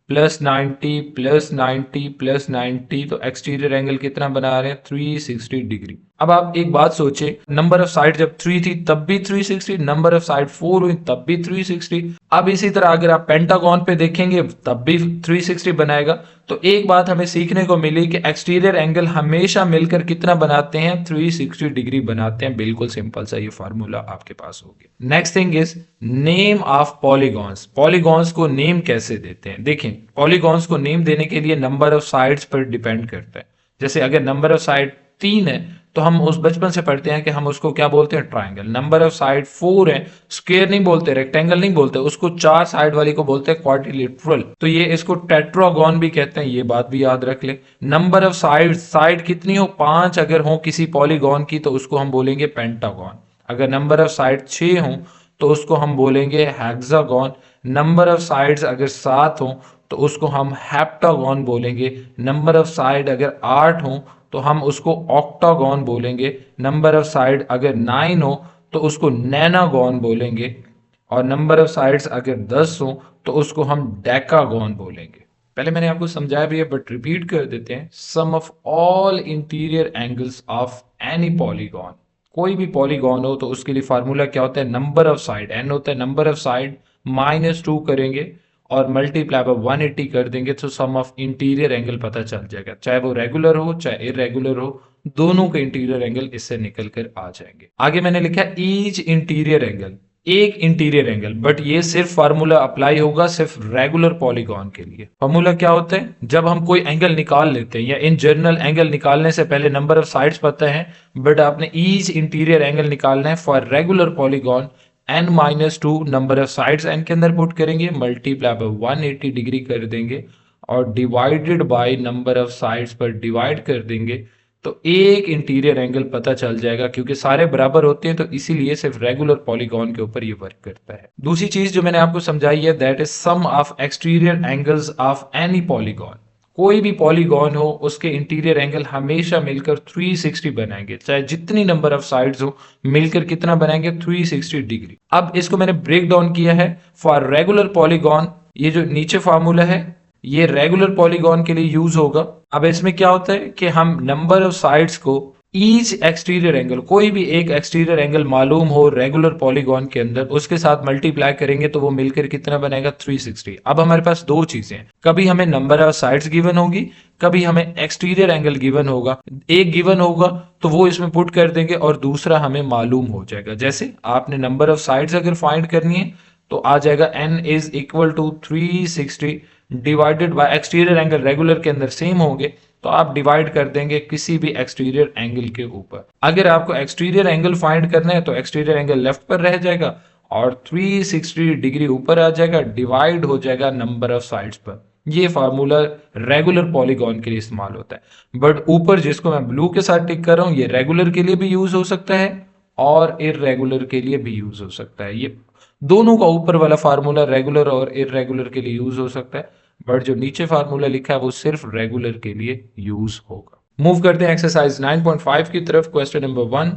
प्लस 90 प्लस 90 प्लस 90, तो एक्सटीरियर एंगल कितना बना रहे हैं? 360 डिग्री। अब आप एक बात सोचे, नंबर ऑफ साइड जब 3 थी तब भी 360, नंबर ऑफ साइड 4 हुई तब भी 360। अब इसी तरह अगर आप पेंटागन पे देखेंगे तब भी 360 बनाएगा। तो एक बात हमें सीखने को मिली कि एक्सटीरियर एंगल हमेशा मिलकर कितना बनाते हैं, 360 डिग्री बनाते हैं। बिल्कुल सिंपल सा ये फार्मूला आपके पास हो गया। Next thing is name of polygons. Polygons को नेम कैसे देते हैं? देखें, पॉलीगॉन्स को नेम देने के लिए नंबर ऑफ साइड्स पर डिपेंड करता है। जैसे अगर नंबर ऑफ साइड 3 है तो हम उस बचपन से पढ़ते हैं कि हम उसको क्या बोलते हैं, ट्राइंगल। नंबर ऑफ साइड 4 है, स्क्वायर नहीं बोलते, रेक्टेंगल नहीं बोलते, उसको 4 साइड वाली को बोलते हैं क्वाड्रिलेटरल। तो ये इसको टेट्रागोन भी कहते हैं, ये बात भी याद रख ले। नंबर ऑफ साइड, साइड कितनी हो, 5 अगर हो किसी पॉलीगॉन की तो उसको हम बोलेंगे पेंटागॉन। अगर नंबर ऑफ साइड 6 हो तो उसको हम बोलेंगे हेक्सागॉन। नंबर ऑफ साइड्स अगर 7 हो तो उसको हम हेप्टागॉन बोलेंगे। नंबर ऑफ साइड अगर 8 हो तो हम उसको ऑक्टागॉन बोलेंगे। नंबर ऑफ साइड अगर 9 हो तो उसको नैनागॉन बोलेंगे। और नंबर ऑफ साइड्स अगर 10 हो तो उसको हम डेकागॉन बोलेंगे। पहले मैंने आपको समझाया भी है बट रिपीट कर देते हैं। Sum of all interior angles of any polygon, कोई भी पॉलीगॉन हो तो उसके लिए फार्मूला क्या होता है, नंबर ऑफ साइड, एन होता है नंबर ऑफ साइड, -2 करेंगे और मल्टीप्लाई बाय 180 कर देंगे तो सम ऑफ इंटीरियर एंगल पता चल जाएगा। चाहे वो रेगुलर हो चाहे इरेगुलर हो, दोनों के इंटीरियर एंगल इससे निकल कर आ जाएंगे। आगे मैंने लिखा ईच इंटीरियर एंगल, एक इंटीरियर एंगल, बट ये सिर्फ फार्मूला अप्लाई होगा सिर्फ रेगुलर पॉलीगॉन के लिए। फार्मूला क्या होता है, जब हम कोई एंगल निकाल लेते हैं या इन जनरल एंगल निकालने से पहले नंबर ऑफ साइड्स पता है, बट आपने ईच इंटीरियर एंगल निकालना है for regular polygon. n-2 number of sides n के अंदर पुट करेंगे, मल्टीप्लाई बाय 180 डिग्री कर देंगे और divided by number of sides पर डिवाइड कर देंगे तो एक इंटीरियर एंगल पता चल जाएगा। क्योंकि सारे बराबर होते हैं तो इसीलिए सिर्फ रेगुलर पॉलीगॉन के ऊपर ये वर्क करता है। दूसरी चीज जो मैंने आपको समझाई है that is sum of exterior angles of any polygon. कोई भी पॉलीगॉन हो उसके इंटीरियर एंगल हमेशा मिलकर 360 बनाएंगे, चाहे जितनी नंबर ऑफ साइड्स हो मिलकर कितना बनाएंगे, 360 डिग्री। अब इसको मैंने ब्रेक डाउन किया है फॉर रेगुलर पॉलीगॉन। ये जो नीचे फार्मूला है ये रेगुलर पॉलीगॉन के लिए यूज होगा। अब इसमें क्या होता है कि हम नंबर ऑफ साइड्स को ईच एक्सटीरियर एंगल, कोई भी एक एक्सटीरियर एंगल मालूम हो रेगुलर पॉलीगॉन के अंदर, उसके साथ मल्टीप्लाई करेंगे तो वो मिलकर कितना बनेगा, 360। अब हमारे पास दो चीजें हैं, कभी हमें नंबर ऑफ साइड्स गिवन होगी, कभी हमें एक्सटीरियर एंगल गिवन होगा। एक गिवन होगा तो वो इसमें पुट कर देंगे और दूसरा हमें मालूम हो जाएगा। जैसे आपने नंबर ऑफ साइड्स अगर फाइंड करनी है तो आ जाएगा n is equal to 360 divided by exterior angle, regular के अंदर सेम होंगे तो आप डिवाइड कर देंगे किसी भी एक्सटीरियर एंगल के ऊपर। अगर आपको एक्सटीरियर एंगल फाइंड करना है तो एक्सटीरियर एंगल लेफ्ट पर रह जाएगा और 360 डिग्री ऊपर आ जाएगा, डिवाइड हो जाएगा नंबर ऑफ साइड्स पर। ये फार्मूला रेगुलर पॉलीगॉन के लिए इस्तेमाल होता है। बट ऊपर जिसको मैं ब्लू के साथ टिक कर रहा हूं ये रेगुलर के लिए भी यूज हो सकता है और इरेगुलर के लिए भी यूज हो सकता है। ये दोनों का ऊपर वाला फार्मूला रेगुलर और इरेगुलर के लिए यूज हो सकता है, बट जो नीचे फार्मूला लिखा है वो सिर्फ रेगुलर के लिए यूज होगा। मूव करते हैं एक्सरसाइज 9.5 की तरफ। Question number 1,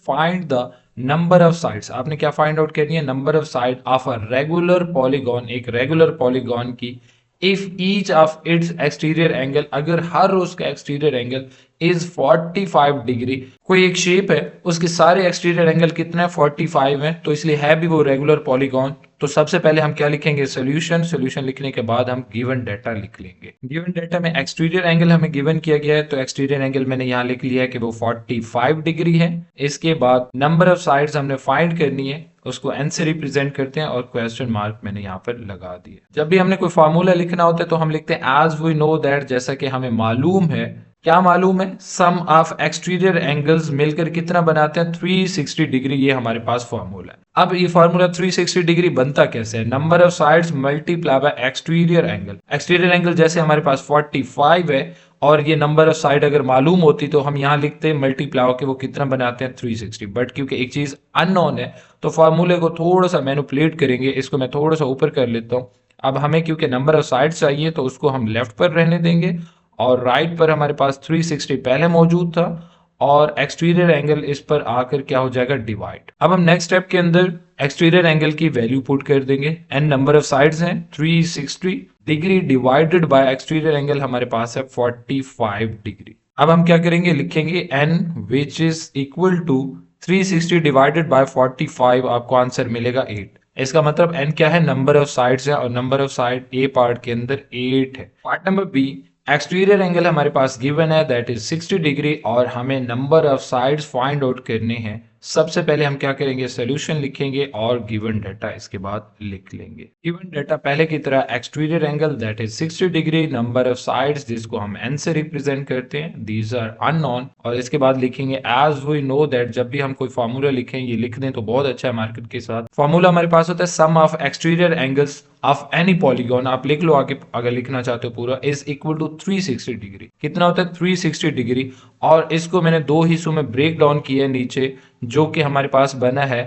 find the number of sides. आपने क्या फाइंड आउट करनी है, number of side of a regular polygon, एक रेगुलर पॉलीगॉन की। If each of its exterior angle, अगर हर उसका एक्सटीरियर एंगल इज 45 डिग्री। कोई एक शेप है उसके सारे एक्सटीरियर एंगल कितने हैं, 45 है, तो इसलिए है भी वो रेगुलर पॉलीगॉन। तो सबसे पहले हम क्या लिखेंगे, सोल्यूशन। सोल्यूशन लिखने के बाद हम गिवन डाटा लिख लेंगे। गिवन डाटा में एक्सटीरियर एंगल हमें गिवन किया गया है तो एक्सटीरियर एंगल मैंने यहाँ लिख लिया है कि वो 45 डिग्री है। इसके बाद नंबर ऑफ साइड्स हमने फाइंड करनी है, उसको n से रिप्रेजेंट करते हैं और क्वेश्चन मार्क मैंने यहाँ पर लगा दिया। जब भी हमने कोई फार्मूला लिखना होता है तो हम लिखते हैं एज वी नो दैट, जैसा कि हमें मालूम है। क्या मालूम है, सम ऑफ एक्सटीरियर एंगल्स मिलकर कितना बनाते हैं, 360 डिग्री। ये हमारे पास फार्मूला है। अब ये फार्मूला 360 डिग्री बनता कैसे है, number of sides multiply by exterior angle. Exterior angle जैसे हमारे पास 45 है और ये नंबर ऑफ साइड अगर मालूम होती तो हम यहाँ लिखते हैं मल्टीप्लाई होकर वो कितना बनाते हैं, 360। बट क्योंकि एक चीज अननोन है तो फार्मूले को थोड़ा सा मैनिपुलेट करेंगे। इसको मैं थोड़ा सा ऊपर कर लेता हूँ। अब हमें क्योंकि नंबर ऑफ साइड चाहिए तो उसको हम लेफ्ट पर रहने देंगे और राइट पर हमारे पास 360 पहले मौजूद था और एक्सटीरियर एंगल इस पर आकर क्या हो जाएगा, डिवाइड। अब हम नेक्स्ट स्टेप के अंदर एक्सटीरियर एंगल की वैल्यू पुट कर देंगे। एन नंबर ऑफ साइड्स हैं 360 degree divided by exterior angle हमारे पास है 45 डिग्री। अब हम क्या करेंगे, लिखेंगे n which is equal to 360 divided by 45, आपको आंसर मिलेगा 8। इसका मतलब n क्या है, नंबर ऑफ साइड्स है और number of side A part के अंदर 8 है। Part number B, exterior angle हमारे पास गिवन है दैट इज 60 डिग्री और हमें number of sides find out करने हैं। सबसे पहले हम क्या करेंगे, सॉल्यूशन लिखेंगे और गिवन डाटा इसके बाद लिख लेंगे। गिवन डाटा पहले की तरह exterior angle that is 60 degree, number of sides जिसको हम n से रिप्रेजेंट करते हैं, दीज आर अननोन, और इसके बाद लिखेंगे एज वी नो दैट, जब भी हम कोई फार्मूला लिखें ये लिख दें तो बहुत अच्छा है मार्केट के साथ। फार्मूला हमारे पास होता है sum of exterior angles of any polygon, आप लिख लो आगे अगर लिखना चाहते हो पूरा, इज इक्वल टू 360 डिग्री। कितना होता है 360 डिग्री, और इसको मैंने दो हिस्सों में ब्रेक डाउन किया है नीचे, जो कि हमारे पास बना है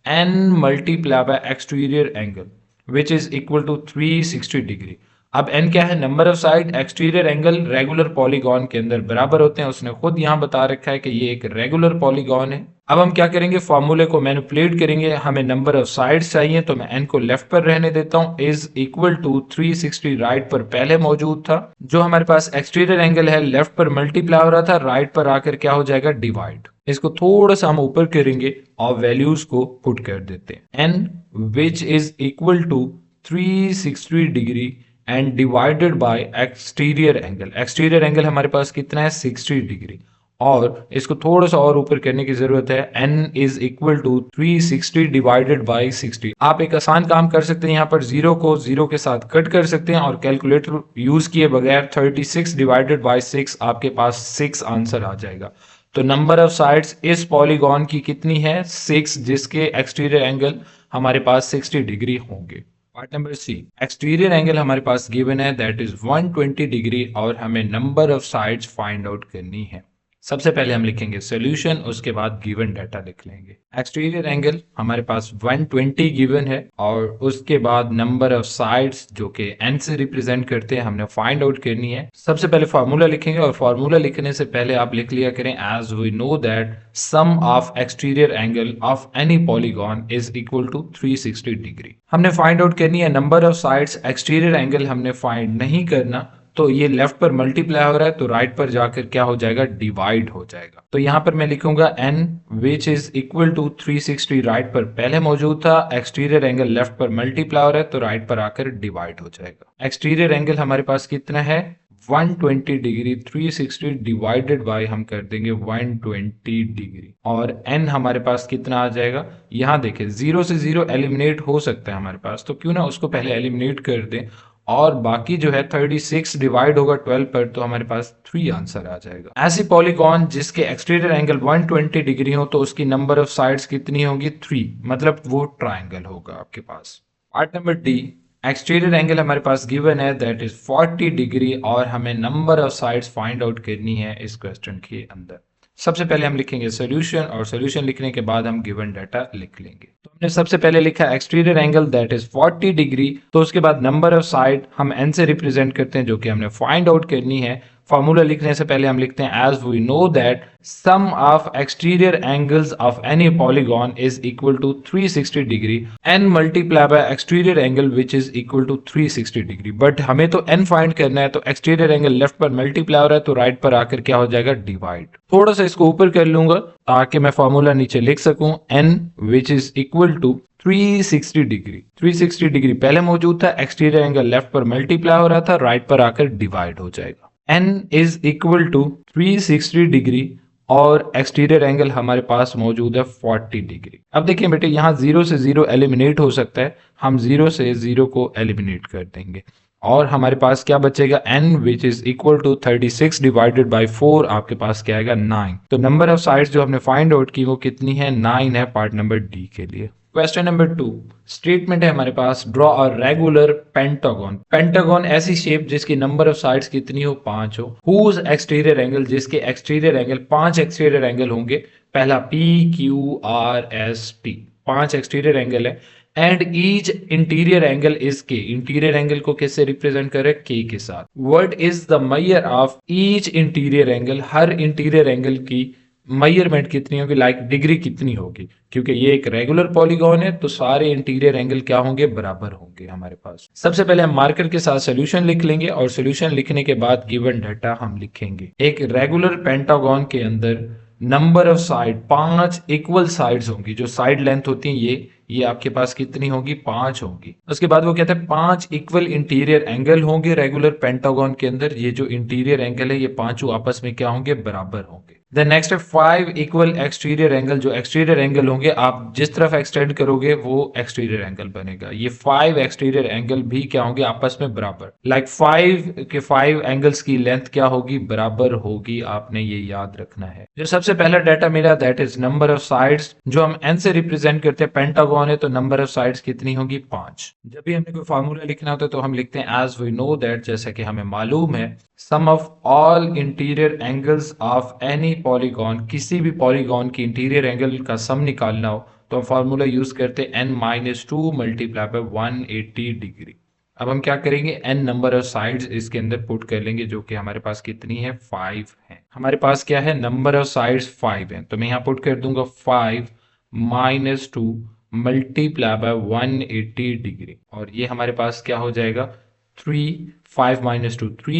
n multiply by exterior angle which is equal to 360 degree. अब n क्या है, number of side, exterior angle regular polygon के अंदर बराबर होते हैं, उसने खुद यहां बता रखा है कि ये एक रेगुलर पॉलीगॉन है। अब हम क्या करेंगे, फॉर्मूले को मैनिपुलेट करेंगे, हमें नंबर ऑफ साइड्स चाहिए तो मैं n को लेफ्ट पर रहने देता हूं, इज इक्वल टू 360 राइट पर पहले मौजूद था, जो हमारे पास एक्सटीरियर एंगल है लेफ्ट पर मल्टीप्लाई हो रहा था, राइट पर आकर क्या हो जाएगा, डिवाइड। इसको थोड़ा सा हम ऊपर करेंगे और वैल्यूज को पुट कर देते हैं, n which is equal to 360 degree and divided by exterior angle. Exterior angle हमारे पास कितना है, 60 डिग्री, और इसको थोड़ा सा और ऊपर करने की जरूरत है, n is equal to 360 divided by 60। आप एक आसान काम कर सकते हैं, यहाँ पर जीरो को जीरो के साथ कट कर सकते हैं और कैलकुलेटर यूज किए बगैर 36 डिवाइडेड बाय 6, आपके पास 6 आंसर आ जाएगा। तो नंबर ऑफ साइड्स इस पॉलीगॉन की कितनी है, 6, जिसके एक्सटीरियर एंगल हमारे पास 60 डिग्री होंगे। Part number C, exterior angle हमारे पास गिवन है दैट इज 120 डिग्री और हमें number of sides find out करनी है। सबसे पहले हम लिखेंगे सॉल्यूशन, उसके बाद गिवन डाटा लिख लेंगे। एक्सटीरियर एंगल हमारे पास 120 गिवन है और उसके बाद नंबर ऑफ साइड्स जो कि n से रिप्रेजेंट करते हैं हमने फाइंड आउट करनी है। सबसे पहले फार्मूला लिखेंगे और फार्मूला लिखने से पहले आप लिख लिया करें as we know that sum of exterior angle of any polygon is equal to 360 degree. हमने फाइंड आउट करनी है number of sides, exterior angle हमने फाइंड नहीं करना, तो ये लेफ्ट पर मल्टीप्लाई हो रहा है तो राइट पर जाकर क्या हो जाएगा, डिवाइड हो जाएगा। तो यहां पर मैं लिखूंगा n which is equal to 360, right पर पहले मौजूद था, एक्सटीरियर एंगल लेफ्ट पर मल्टीप्लाई हो रहा है तो राइट पर आकर डिवाइड हो जाएगा। एक्सटीरियर एंगल हमारे पास कितना है, 120 डिग्री, 360 डिवाइडेड बाय हम कर देंगे 120 डिग्री, और n हमारे पास कितना आ जाएगा, यहाँ देखें जीरो से जीरो एलिमिनेट हो सकता है हमारे पास, तो क्यों ना उसको पहले एलिमिनेट कर दें, और बाकी जो है 36 डिवाइड होगा 12 पर, तो हमारे पास 3 आंसर आ जाएगा। ऐसी पॉलीगॉन जिसके एक्सटीरियर एंगल 120 डिग्री हो तो उसकी नंबर ऑफ साइड्स कितनी होगी, 3, मतलब वो ट्राइंगल होगा आपके पास। Part number D, exterior angle हमारे पास गिवन है दैट इज 40 डिग्री और हमें number of sides find out करनी है इस क्वेश्चन के अंदर। सबसे पहले हम लिखेंगे सॉल्यूशन और सॉल्यूशन लिखने के बाद हम गिवन डाटा लिख लेंगे। तो हमने सबसे पहले लिखा exterior angle that is 40 degree, तो उसके बाद नंबर ऑफ साइड हम n से रिप्रेजेंट करते हैं जो कि हमने फाइंड आउट करनी है। फॉर्मूला लिखने से पहले हम लिखते हैं as we know that sum of exterior angles of any polygon is equal to 360 degree, n multiply by exterior angle which is equal to 360 degree. But हमें तो n फाइंड करना है, तो एक्सटीरियर एंगल लेफ्ट पर मल्टीप्लाई हो रहा है तो राइट पर आकर क्या हो जाएगा, डिवाइड। थोड़ा सा इसको ऊपर कर लूंगा ताकि मैं फॉर्मूला नीचे लिख सकूं, n which is equal to 360 degree. 360 degree पहले मौजूद था, एक्सटीरियर एंगल लेफ्ट पर मल्टीप्लाई हो रहा था, राइट पर आकर डिवाइड हो जाएगा। n is equal to 360 degree और एक्सटीरियर एंगल हमारे पास मौजूद है 40 डिग्री। अब देखिए बेटे, यहाँ जीरो से जीरो एलिमिनेट हो सकता है, हम जीरो से जीरो को एलिमिनेट कर देंगे और हमारे पास क्या बचेगा, n which is equal to 36 divided by 4, आपके पास क्या आएगा, 9। तो नंबर ऑफ साइड्स जो हमने फाइंड आउट की वो कितनी है, 9 है पार्ट नंबर डी के लिए। क्वेश्चन नंबर 2, स्टेटमेंट है हमारे पास draw a regular pentagon. Pentagon ऐसी शेप जिसकी नंबर ऑफ साइड्स कितनी हो, 5 हो। हुज एक्सटीरियर एंगल, जिसके एक्सटीरियर एंगल 5 एक्सटीरियर एंगल होंगे, पहला P Q R S T, 5 exterior angle है, and each interior angle is K। Interior angle को किससे रिप्रेजेंट करे, K के साथ। What is the measure of each interior angle, हर इंटीरियर एंगल की मेजरमेंट कितनी होगी, लाइक डिग्री कितनी होगी, क्योंकि ये एक रेगुलर पॉलीगॉन है तो सारे इंटीरियर एंगल क्या होंगे, बराबर होंगे हमारे पास। सबसे पहले हम मार्कर के साथ सोल्यूशन लिख लेंगे और सोल्यूशन लिखने के बाद गिवन डाटा हम लिखेंगे। एक रेगुलर पेंटागन के अंदर number of side 5 equal sides होंगी, जो साइड लेंथ होती है ये आपके पास कितनी होगी, 5 होंगी। उसके बाद वो कहते हैं 5 इक्वल इंटीरियर एंगल होंगे रेगुलर पेंटागन के अंदर, ये जो इंटीरियर एंगल है ये पांचों आपस में क्या होंगे, बराबर होंगे। देन नेक्स्ट है 5 इक्वल एक्सटीरियर एंगल, जो एक्सटीरियर एंगल होंगे आप जिस तरफ एक्सटेंड करोगे वो एक्सटीरियर एंगल बनेगा। ये 5 एक्सटीरियर एंगल भी क्या होंगे, आपस में बराबर, लाइक 5 के 5 एंगल्स की लेंथ क्या होगी, बराबर होगी। आपने ये याद रखना है। जो सबसे पहला डाटा मिला that is number of sides, जो हम एन से रिप्रेजेंट करते हैं, पेंटागन है तो नंबर ऑफ साइड्स कितनी होगी, 5। जब भी हमें कोई फार्मूला लिखना होता है तो हम लिखते हैं एज वी नो दैट, जैसा कि हमें मालूम है, sum of all interior angles of any polygon, किसी भी पॉलीगॉन की इंटीरियर एंगल का सम निकालना हो तो हम फार्मूला यूज करते हैं n-2 मल्टीप्लाई बाय 180 डिग्री। अब हम क्या करेंगे, n नंबर ऑफ साइड्स इसके अंदर पुट कर लेंगे, जो कि हमारे पास कितनी है, 5 है। हमारे पास क्या है, नंबर ऑफ साइड्स 5 है, तो मैं यहाँ पुट कर दूंगा 5-2 मल्टीप्लाई बाय 180 डिग्री, और ये हमारे पास क्या हो जाएगा, 3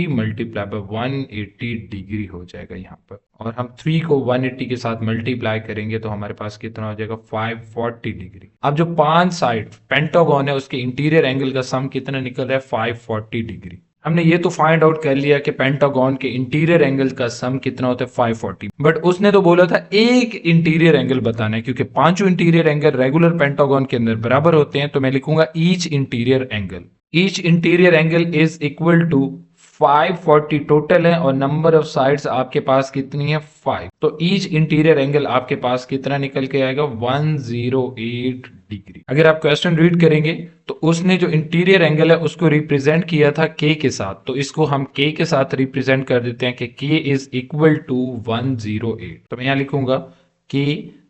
मल्टीप्लाई बाय 180 डिग्री हो जाएगा यहाँ पर। और हम 3 को 180 के साथ मल्टीप्लाई करेंगे तो हमारे पास कितना हो जाएगा, 540 डिग्री। अब जो 5 साइड पेंटागन है उसके इंटीरियर एंगल का सम कितना निकल रहा है, 540 डिग्री। हमने ये तो फाइंड आउट कर लिया कि पेंटागन के इंटीरियर एंगल का सम कितना होता है, 540, बट उसने तो बोला था एक इंटीरियर एंगल बताना है, क्योंकि पांचों इंटीरियर एंगल रेगुलर पेंटागन के अंदर बराबर होते हैं, तो मैं लिखूंगा each interior angle. Each interior angle is equal to 540 total है और नंबर ऑफ साइड्स आपके पास कितनी है, 5, तो ईच इंटीरियर एंगल आपके पास कितना निकल के आएगा, 108 डिग्री। अगर आप क्वेश्चन रीड करेंगे तो उसने जो इंटीरियर एंगल है उसको रिप्रेजेंट किया था k के साथ, तो इसको हम k के साथ रिप्रेजेंट कर देते हैं कि k इज इक्वल टू 108, तो मैं यहां लिखूंगा k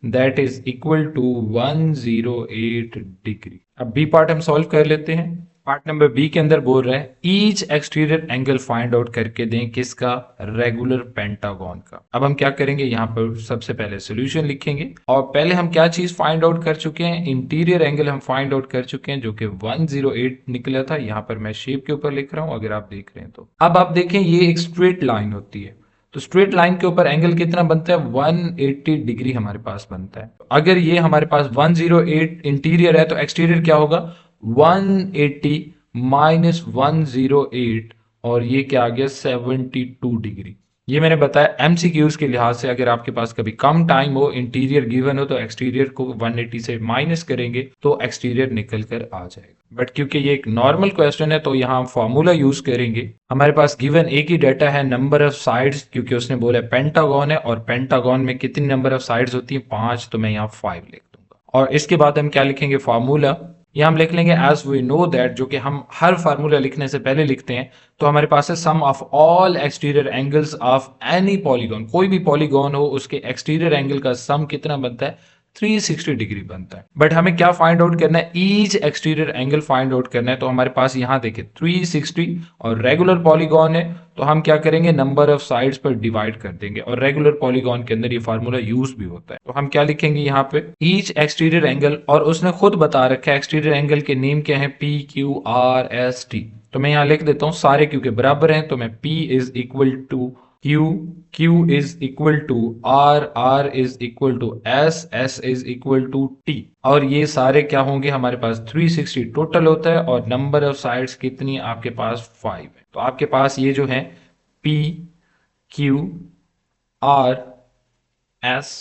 that is equal to 108 degree. अब बी पार्ट हम सॉल्व कर लेते हैं। पार्ट नंबर बी के अंदर बोल रहा है each exterior angle find out करके दें, किसका, रेगुलर पेंटागन का। अब हम क्या करेंगे, यहाँ पर सबसे पहले सॉल्यूशन लिखेंगे, और पहले हम क्या चीज फाइंड आउट कर चुके हैं, इंटीरियर एंगल हम फाइंड आउट कर चुके हैं, जो कि 108 निकला था। यहाँ पर मैं शेप के ऊपर लिख रहा हूँ, अगर आप देख रहे हैं तो। अब आप देखें ये एक स्ट्रेट लाइन होती है, तो स्ट्रेट लाइन के ऊपर एंगल कितना बनता है, 180 डिग्री हमारे पास बनता है। अगर ये हमारे पास 108 इंटीरियर है तो एक्सटीरियर क्या होगा, 180 माइनस 108, और ये क्या आ गया, 72 डिग्री। ये मैंने बताया एमसीक्यूज के लिहाज से, अगर आपके पास कभी कम टाइम हो, इंटीरियर गिवन हो, तो एक्सटीरियर को 180 से माइनस करेंगे तो एक्सटीरियर निकल कर आ जाएगा। बट क्योंकि ये एक नॉर्मल क्वेश्चन है तो यहाँ हम फॉर्मूला यूज करेंगे। हमारे पास गिवन एक ही डाटा है, नंबर ऑफ साइड्स, क्योंकि उसने बोला पेंटागन है और पेंटागन में कितनी नंबर ऑफ साइड्स होती है, 5, तो मैं यहाँ 5 लिख दूंगा। और इसके बाद हम क्या लिखेंगे, फार्मूला ये हम लिख लेंगे एज वी नो दैट, जो कि हम हर फार्मूला लिखने से पहले लिखते हैं। तो हमारे पास है sum of all exterior angles of any polygon, कोई भी पॉलीगॉन हो उसके एक्सटीरियर एंगल का सम कितना बनता है, 360 डिग्री बनता है। बट हमें क्या फाइंड आउट करना है, each exterior angle find out करना है। तो हमारे पास यहाँ देखिए 360 और रेगुलर पॉलीगॉन है, तो हम क्या करेंगे, नंबर ऑफ साइड्स पर डिवाइड कर देंगे, और रेगुलर पॉलीगॉन के अंदर ये फार्मूला यूज भी होता है। तो हम क्या लिखेंगे यहाँ पे, ईच एक्सटीरियर एंगल, और उसने खुद बता रखा है एक्सटीरियर एंगल के नेम क्या है, PQRST। तो मैं यहाँ लिख देता हूँ सारे क्योंकि बराबर हैं, तो मैं P is equal to Q, Q is equal to R, R is equal to S, S is equal to T, और ये सारे क्या होंगे, हमारे पास 360 टोटल होता है, और नंबर ऑफ साइड्स कितनी आपके पास, 5 है। तो आपके पास ये जो है P, Q, R, S,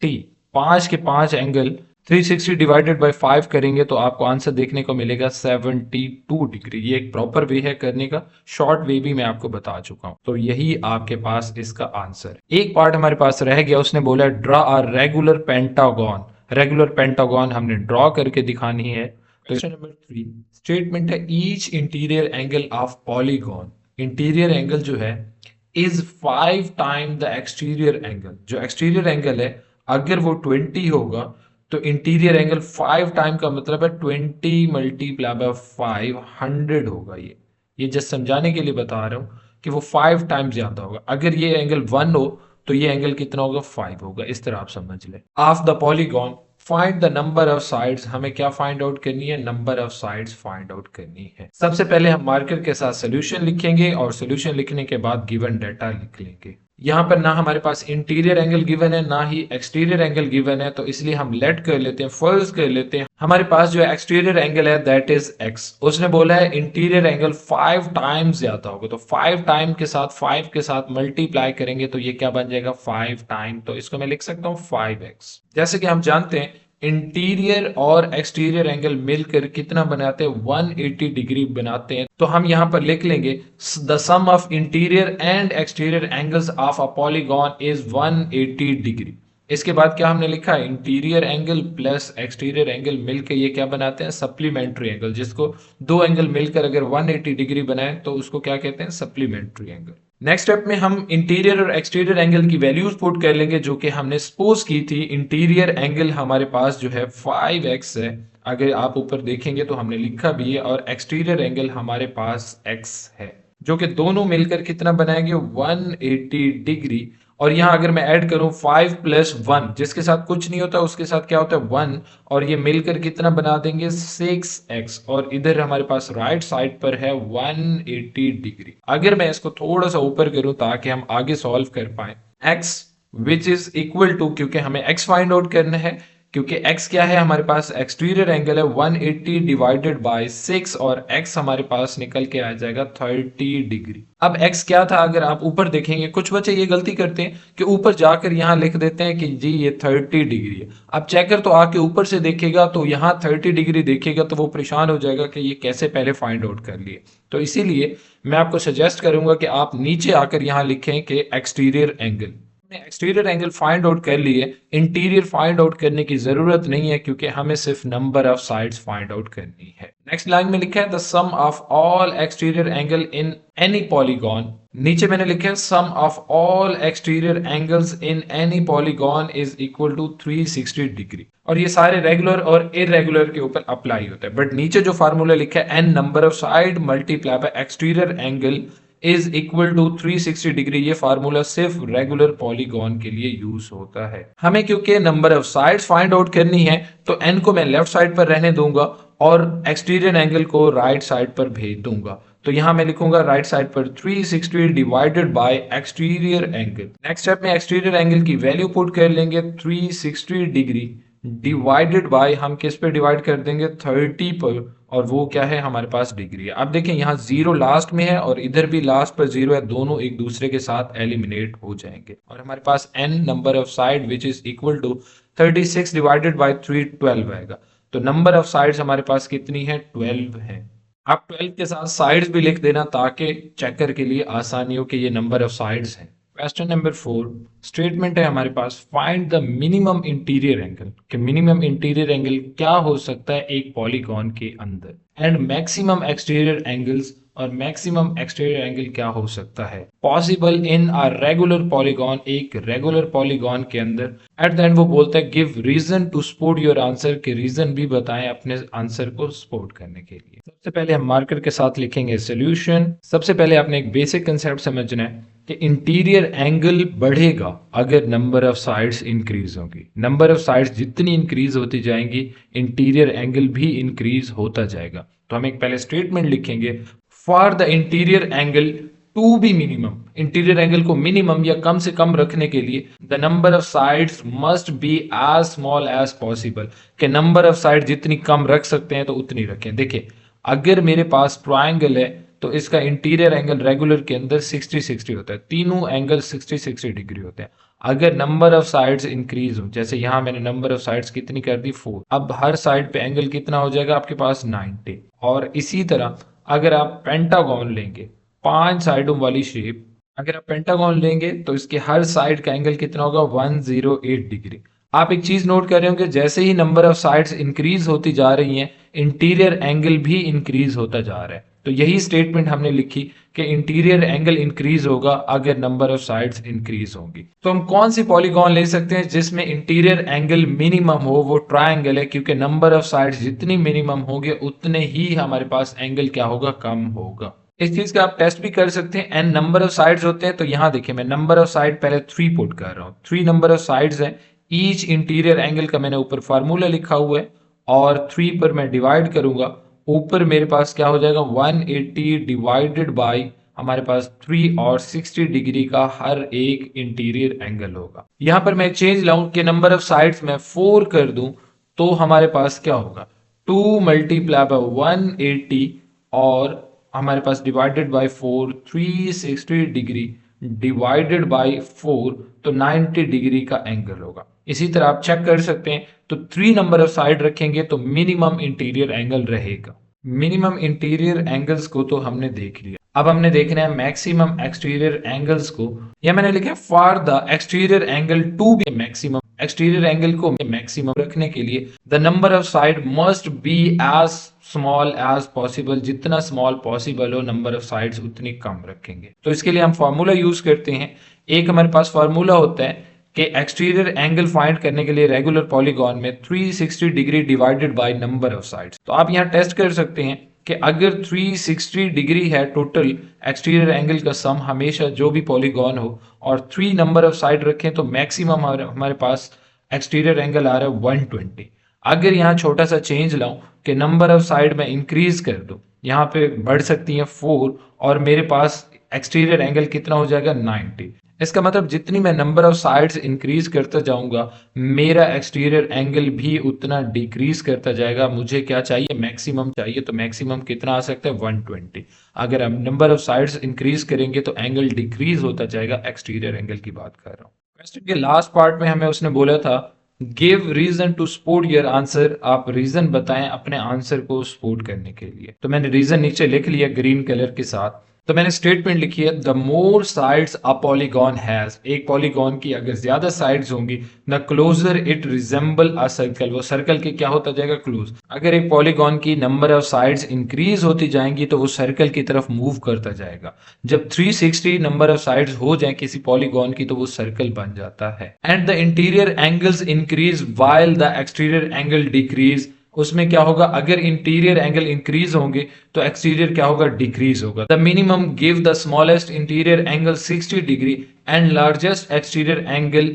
T, 5 के 5 एंगल 360 डिवाइडेड बाय 5 करेंगे तो आपको आंसर देखने को मिलेगा 72 डिग्री। ये एक प्रॉपर वे है करने का, शॉर्ट वे भी मैं आपको बता चुका हूं। तो यही आपके पास इसका आंसर। एक पार्ट हमारे पास रह गया, उसने बोला draw a regular pentagon. Regular pentagon हमने ड्रॉ करके दिखानी है। क्वेश्चन नंबर 3 स्टेटमेंट है each interior angle of polygon, interior angle जो है is 5 time the exterior angle. जो एक्सटीरियर एंगल है अगर वो 20 होगा तो इंटीरियर एंगल 5 टाइम का मतलब है 20 मल्टीप्लाई बाय 5 100 होगा। ये जस्ट समझाने के लिए बता रहा हूं कि वो 5 टाइम ज्यादा होगा। अगर ये एंगल 1 हो तो ये एंगल कितना होगा 5 होगा। इस तरह आप समझ लें। Of the polygon find the number of sides, हमें क्या फाइंड आउट करनी है, number of sides find out करनी है। सबसे पहले हम मार्कर के साथ सोल्यूशन लिखेंगे और सोल्यूशन लिखने के बाद गिवन डाटा लिख लेंगे। यहाँ पर ना हमारे पास इंटीरियर एंगल गिवन है ना ही एक्सटीरियर एंगल गिवन है, तो इसलिए हम लेट कर लेते हैं, फर्ज कर लेते हैं हमारे पास जो एक्सटीरियर एंगल है दैट इज एक्स। उसने बोला है इंटीरियर एंगल 5 टाइम्स ज्यादा होगा, तो 5 टाइम के साथ 5 के साथ मल्टीप्लाई करेंगे तो ये क्या बन जाएगा 5 टाइम, तो इसको मैं लिख सकता हूँ 5x। जैसे कि हम जानते हैं इंटीरियर और एक्सटीरियर एंगल मिलकर कितना बनाते हैं 180 डिग्री बनाते हैं, तो हम यहां पर लिख लेंगे the sum of interior and exterior angles of a polygon is 180 degree. इसके बाद क्या हमने लिखा है interior angle plus exterior angle मिलकर ये क्या बनाते हैं सप्लीमेंट्री एंगल, जिसको दो एंगल मिलकर अगर 180 डिग्री बनाए तो उसको क्या कहते हैं सप्लीमेंट्री एंगल। नेक्स्ट स्टेप में हम इंटीरियर और एक्सटीरियर एंगल की वैल्यूज पुट कर लेंगे जो कि हमने सपोज की थी। इंटीरियर एंगल हमारे पास जो है 5x है, अगर आप ऊपर देखेंगे तो हमने लिखा भी है, और एक्सटीरियर एंगल हमारे पास x है, जो कि दोनों मिलकर कितना बनाएंगे 180 डिग्री। और यहां अगर मैं ऐड करूं 5 प्लस 1 जिसके साथ कुछ नहीं होता उसके साथ क्या होता है 1, और ये मिलकर कितना बना देंगे 6x, और इधर हमारे पास राइट साइड पर है 180 डिग्री। अगर मैं इसको थोड़ा सा ऊपर करूं ताकि हम आगे सॉल्व कर पाए, x which is equal to, क्योंकि हमें x फाइंड आउट करना है, क्योंकि x क्या है हमारे पास एक्सटीरियर एंगल है 180 डिवाइडेड बाय 6, और x हमारे पास निकल के आ जाएगा 30 डिग्री। अब x क्या था, अगर आप ऊपर देखेंगे कुछ बच्चे ये गलती करते हैं कि ऊपर जाकर यहाँ लिख देते हैं कि जी ये 30 डिग्री है। अब चेकर तो आके ऊपर से देखेगा तो यहाँ 30 डिग्री देखेगा तो वो परेशान हो जाएगा कि ये कैसे पहले फाइंड आउट कर लिए। तो इसीलिए मैं आपको सजेस्ट करूंगा कि आप नीचे आकर यहाँ लिखें कि exterior angle. Exterior angle find out कर लिए, इंटीरियर फाइंड आउट करने की जरूरत नहीं है क्योंकि हमें सिर्फ number of sides find out करनी है। नेक्स्ट लाइन में लिखा है the sum of all exterior angle in any polygon. नीचे मैंने लिखा है sum of all exterior angles in any polygon is equal to 360 degree, और ये सारे रेगुलर और इरेगुलर के ऊपर अप्लाई होता है। बट नीचे जो फार्मूला लिखा है n number of side multiply by exterior angle is equal to 360 degree, ये फार्मूला सिर्फ रेगुलर पॉलीगॉन के लिए यूज होता है। हमें क्योंकि number of sides find out करनी है तो एन को मैं लेफ्ट साइड पर रहने दूंगा और एक्सटीरियर एंगल को राइट साइड पर भेज दूंगा। तो यहां मैं लिखूंगा राइट साइड पर 360 divided by exterior angle. Next step में एक्सटीरियर एंगल की वैल्यू पुट कर लेंगे 360 डिग्री डिवाइडेड बाय, हम किस पे डिवाइड कर देंगे 30 पर, और वो क्या है हमारे पास डिग्री है। अब देखें यहाँ 0 लास्ट में है और इधर भी लास्ट पर 0 है, दोनों एक दूसरे के साथ एलिमिनेट हो जाएंगे और हमारे पास n number of side which is equal to 36 divided by 312 आएगा। तो नंबर ऑफ साइड्स हमारे पास कितनी है 12 है। आप 12 के साथ साइड्स भी लिख देना ताकि चेकर के लिए आसानी हो कि ये नंबर ऑफ साइड्स हैं। क्वेश्चन नंबर 4 स्टेटमेंट है हमारे पास find the minimum interior angle, कि मिनिमम इंटीरियर एंगल क्या हो सकता है एक पॉलीगॉन के अंदर, एंड मैक्सिमम एक्सटीरियर एंगल्स, और मैक्सिमम एक्सटीरियर एंगल क्या हो सकता है possible in a regular polygon, एक रेगुलर पॉलीगॉन के अंदर। एट द एंड वो बोलता है give reason to support your answer, के रीजन भी बताएं अपने आंसर को सपोर्ट करने के लिए। सबसे पहले हम मार्कर के साथ लिखेंगे सोल्यूशन। सबसे पहले आपने एक बेसिक कंसेप्ट समझना है कि इंटीरियर एंगल बढ़ेगा अगर नंबर ऑफ साइड्स इंक्रीज होंगी। नंबर ऑफ साइड्स जितनी इंक्रीज होती जाएंगी इंटीरियर एंगल भी इंक्रीज होता जाएगा। तो हम एक पहले स्टेटमेंट लिखेंगे for the interior angle to be minimum, interior angle को मिनिमम या कम से कम रखने के लिए the number of sides must be as small as possible, के नंबर ऑफ साइड जितनी कम रख सकते हैं तो उतनी रखें। देखिए अगर मेरे पास ट्राइंगल है तो इसका इंटीरियर एंगल रेगुलर के अंदर 60-60 होता है, तीनों एंगल 60-60 डिग्री होते हैं। अगर नंबर ऑफ साइड्स इंक्रीज हो, जैसे यहां मैंने नंबर ऑफ साइड्स कितनी कर दी 4, अब हर साइड पे एंगल कितना हो जाएगा आपके पास 90। और इसी तरह अगर आप पेंटागॉन लेंगे 5 साइडों वाली शेप, अगर आप पेंटागॉन लेंगे तो इसके हर साइड का एंगल कितना होगा 108 डिग्री। आप एक चीज नोट कर रहे होंगे जैसे ही नंबर ऑफ साइड्स इंक्रीज होती जा रही हैं इंटीरियर एंगल भी इंक्रीज होता जा रहा है। तो यही स्टेटमेंट हमने लिखी कि इंटीरियर एंगल इंक्रीज होगा अगर नंबर ऑफ साइड्स इंक्रीज होंगी। तो हम कौन सी पॉलीगॉन ले सकते हैं जिसमें इंटीरियर एंगल मिनिमम हो, वो ट्रायंगल है, क्योंकि नंबर ऑफ साइड्स जितनी मिनिमम होंगे उतने ही हमारे पास एंगल क्या होगा कम होगा। इस चीज का आप टेस्ट भी कर सकते हैं। एन नंबर ऑफ साइड्स होते हैं, तो यहाँ देखिए मैं नंबर ऑफ साइड पहले 3 पुट कर रहा हूँ। 3 नंबर ऑफ साइड्स हैं। ईच इंटीरियर एंगल का मैंने ऊपर फार्मूला लिखा हुआ है और 3 पर मैं डिवाइड करूंगा। ऊपर मेरे पास क्या हो जाएगा 180 डिवाइडेड बाई हमारे पास 3 और 60 डिग्री का हर एक इंटीरियर एंगल होगा। यहाँ पर मैं चेंज लाऊं कि नंबर ऑफ साइड्स में 4 कर दूं तो हमारे पास क्या होगा 2 मल्टीप्लाई बाय 180 और हमारे पास divided by 4 360 degree divided by 4 तो 90 डिग्री का एंगल होगा। इसी तरह आप चेक कर सकते हैं, तो 3 नंबर ऑफ साइड रखेंगे तो मिनिमम इंटीरियर एंगल रहेगा। मिनिमम इंटीरियर एंगल्स को तो हमने देख लिया, अब हमने देखना है मैक्सिमम एक्सटीरियर एंगल्स को। या मैंने लिखा है for the exterior angle to be maximum, exterior angle को मैक्सिमम रखने के लिए the number of side must be as small as possible, जितना स्मॉल पॉसिबल हो नंबर ऑफ साइड्स उतनी कम रखेंगे। तो इसके लिए हम फार्मूला यूज करते हैं। एक हमारे पास फार्मूला होता है कि एक्सटीरियर एंगल फाइंड करने के लिए रेगुलर पॉलीगॉन में 360 degree divided by number of sides. तो आप यहाँ टेस्ट कर सकते हैं कि अगर 360 डिग्री है टोटल एक्सटीरियर एंगल का सम हमेशा जो भी पॉलीगॉन हो और 3 नंबर ऑफ साइड रखें तो मैक्सिमम हमारे पास एक्सटीरियर एंगल आ रहा है 120। अगर यहाँ छोटा सा चेंज लाऊं कि नंबर ऑफ साइड में इंक्रीज कर दूं, यहाँ पे बढ़ सकती है 4 और मेरे पास एक्सटीरियर एंगल कितना हो जाएगा 90। इसका मतलब जितनी मैं नंबर ऑफ साइड्स इंक्रीज करता जाऊंगा मेरा एक्सटीरियर एंगल भी उतना डिक्रीज करता जाएगा। मुझे क्या चाहिए मैक्सिमम चाहिए, तो मैक्सिमम कितना आ सकता है 120। अगर हम नंबर ऑफ साइड्स इंक्रीज करेंगे तो एंगल डिक्रीज होता जाएगा। एक्सटीरियर एंगल की बात कर रहा हूँ। क्वेश्चन के लास्ट पार्ट में हमें उसने बोला था give reason to support your answer, आप रीजन बताएं अपने आंसर को सपोर्ट करने के लिए। तो मैंने रीजन नीचे लिख लिया ग्रीन कलर के साथ। तो मैंने स्टेटमेंट लिखी है the more sides a polygon has, एक पॉलीगॉन की अगर ज्यादा साइड्स होंगी the closer it resemble a circle, वो सर्कल के क्या होता जाएगा क्लोज। अगर एक पॉलीगॉन की नंबर ऑफ साइड्स इंक्रीज होती जाएंगी तो वो सर्कल की तरफ मूव करता जाएगा। जब 360 नंबर ऑफ साइड्स हो जाए किसी पॉलीगॉन की तो वो सर्कल बन जाता है। And the interior angles increase while the exterior angle decrease, उसमें क्या होगा अगर इंटीरियर एंगल इंक्रीज होंगे तो एक्सटीरियर क्या होगा डिक्रीज होगा। The minimum give the smallest interior angle 60 degree and largest exterior angle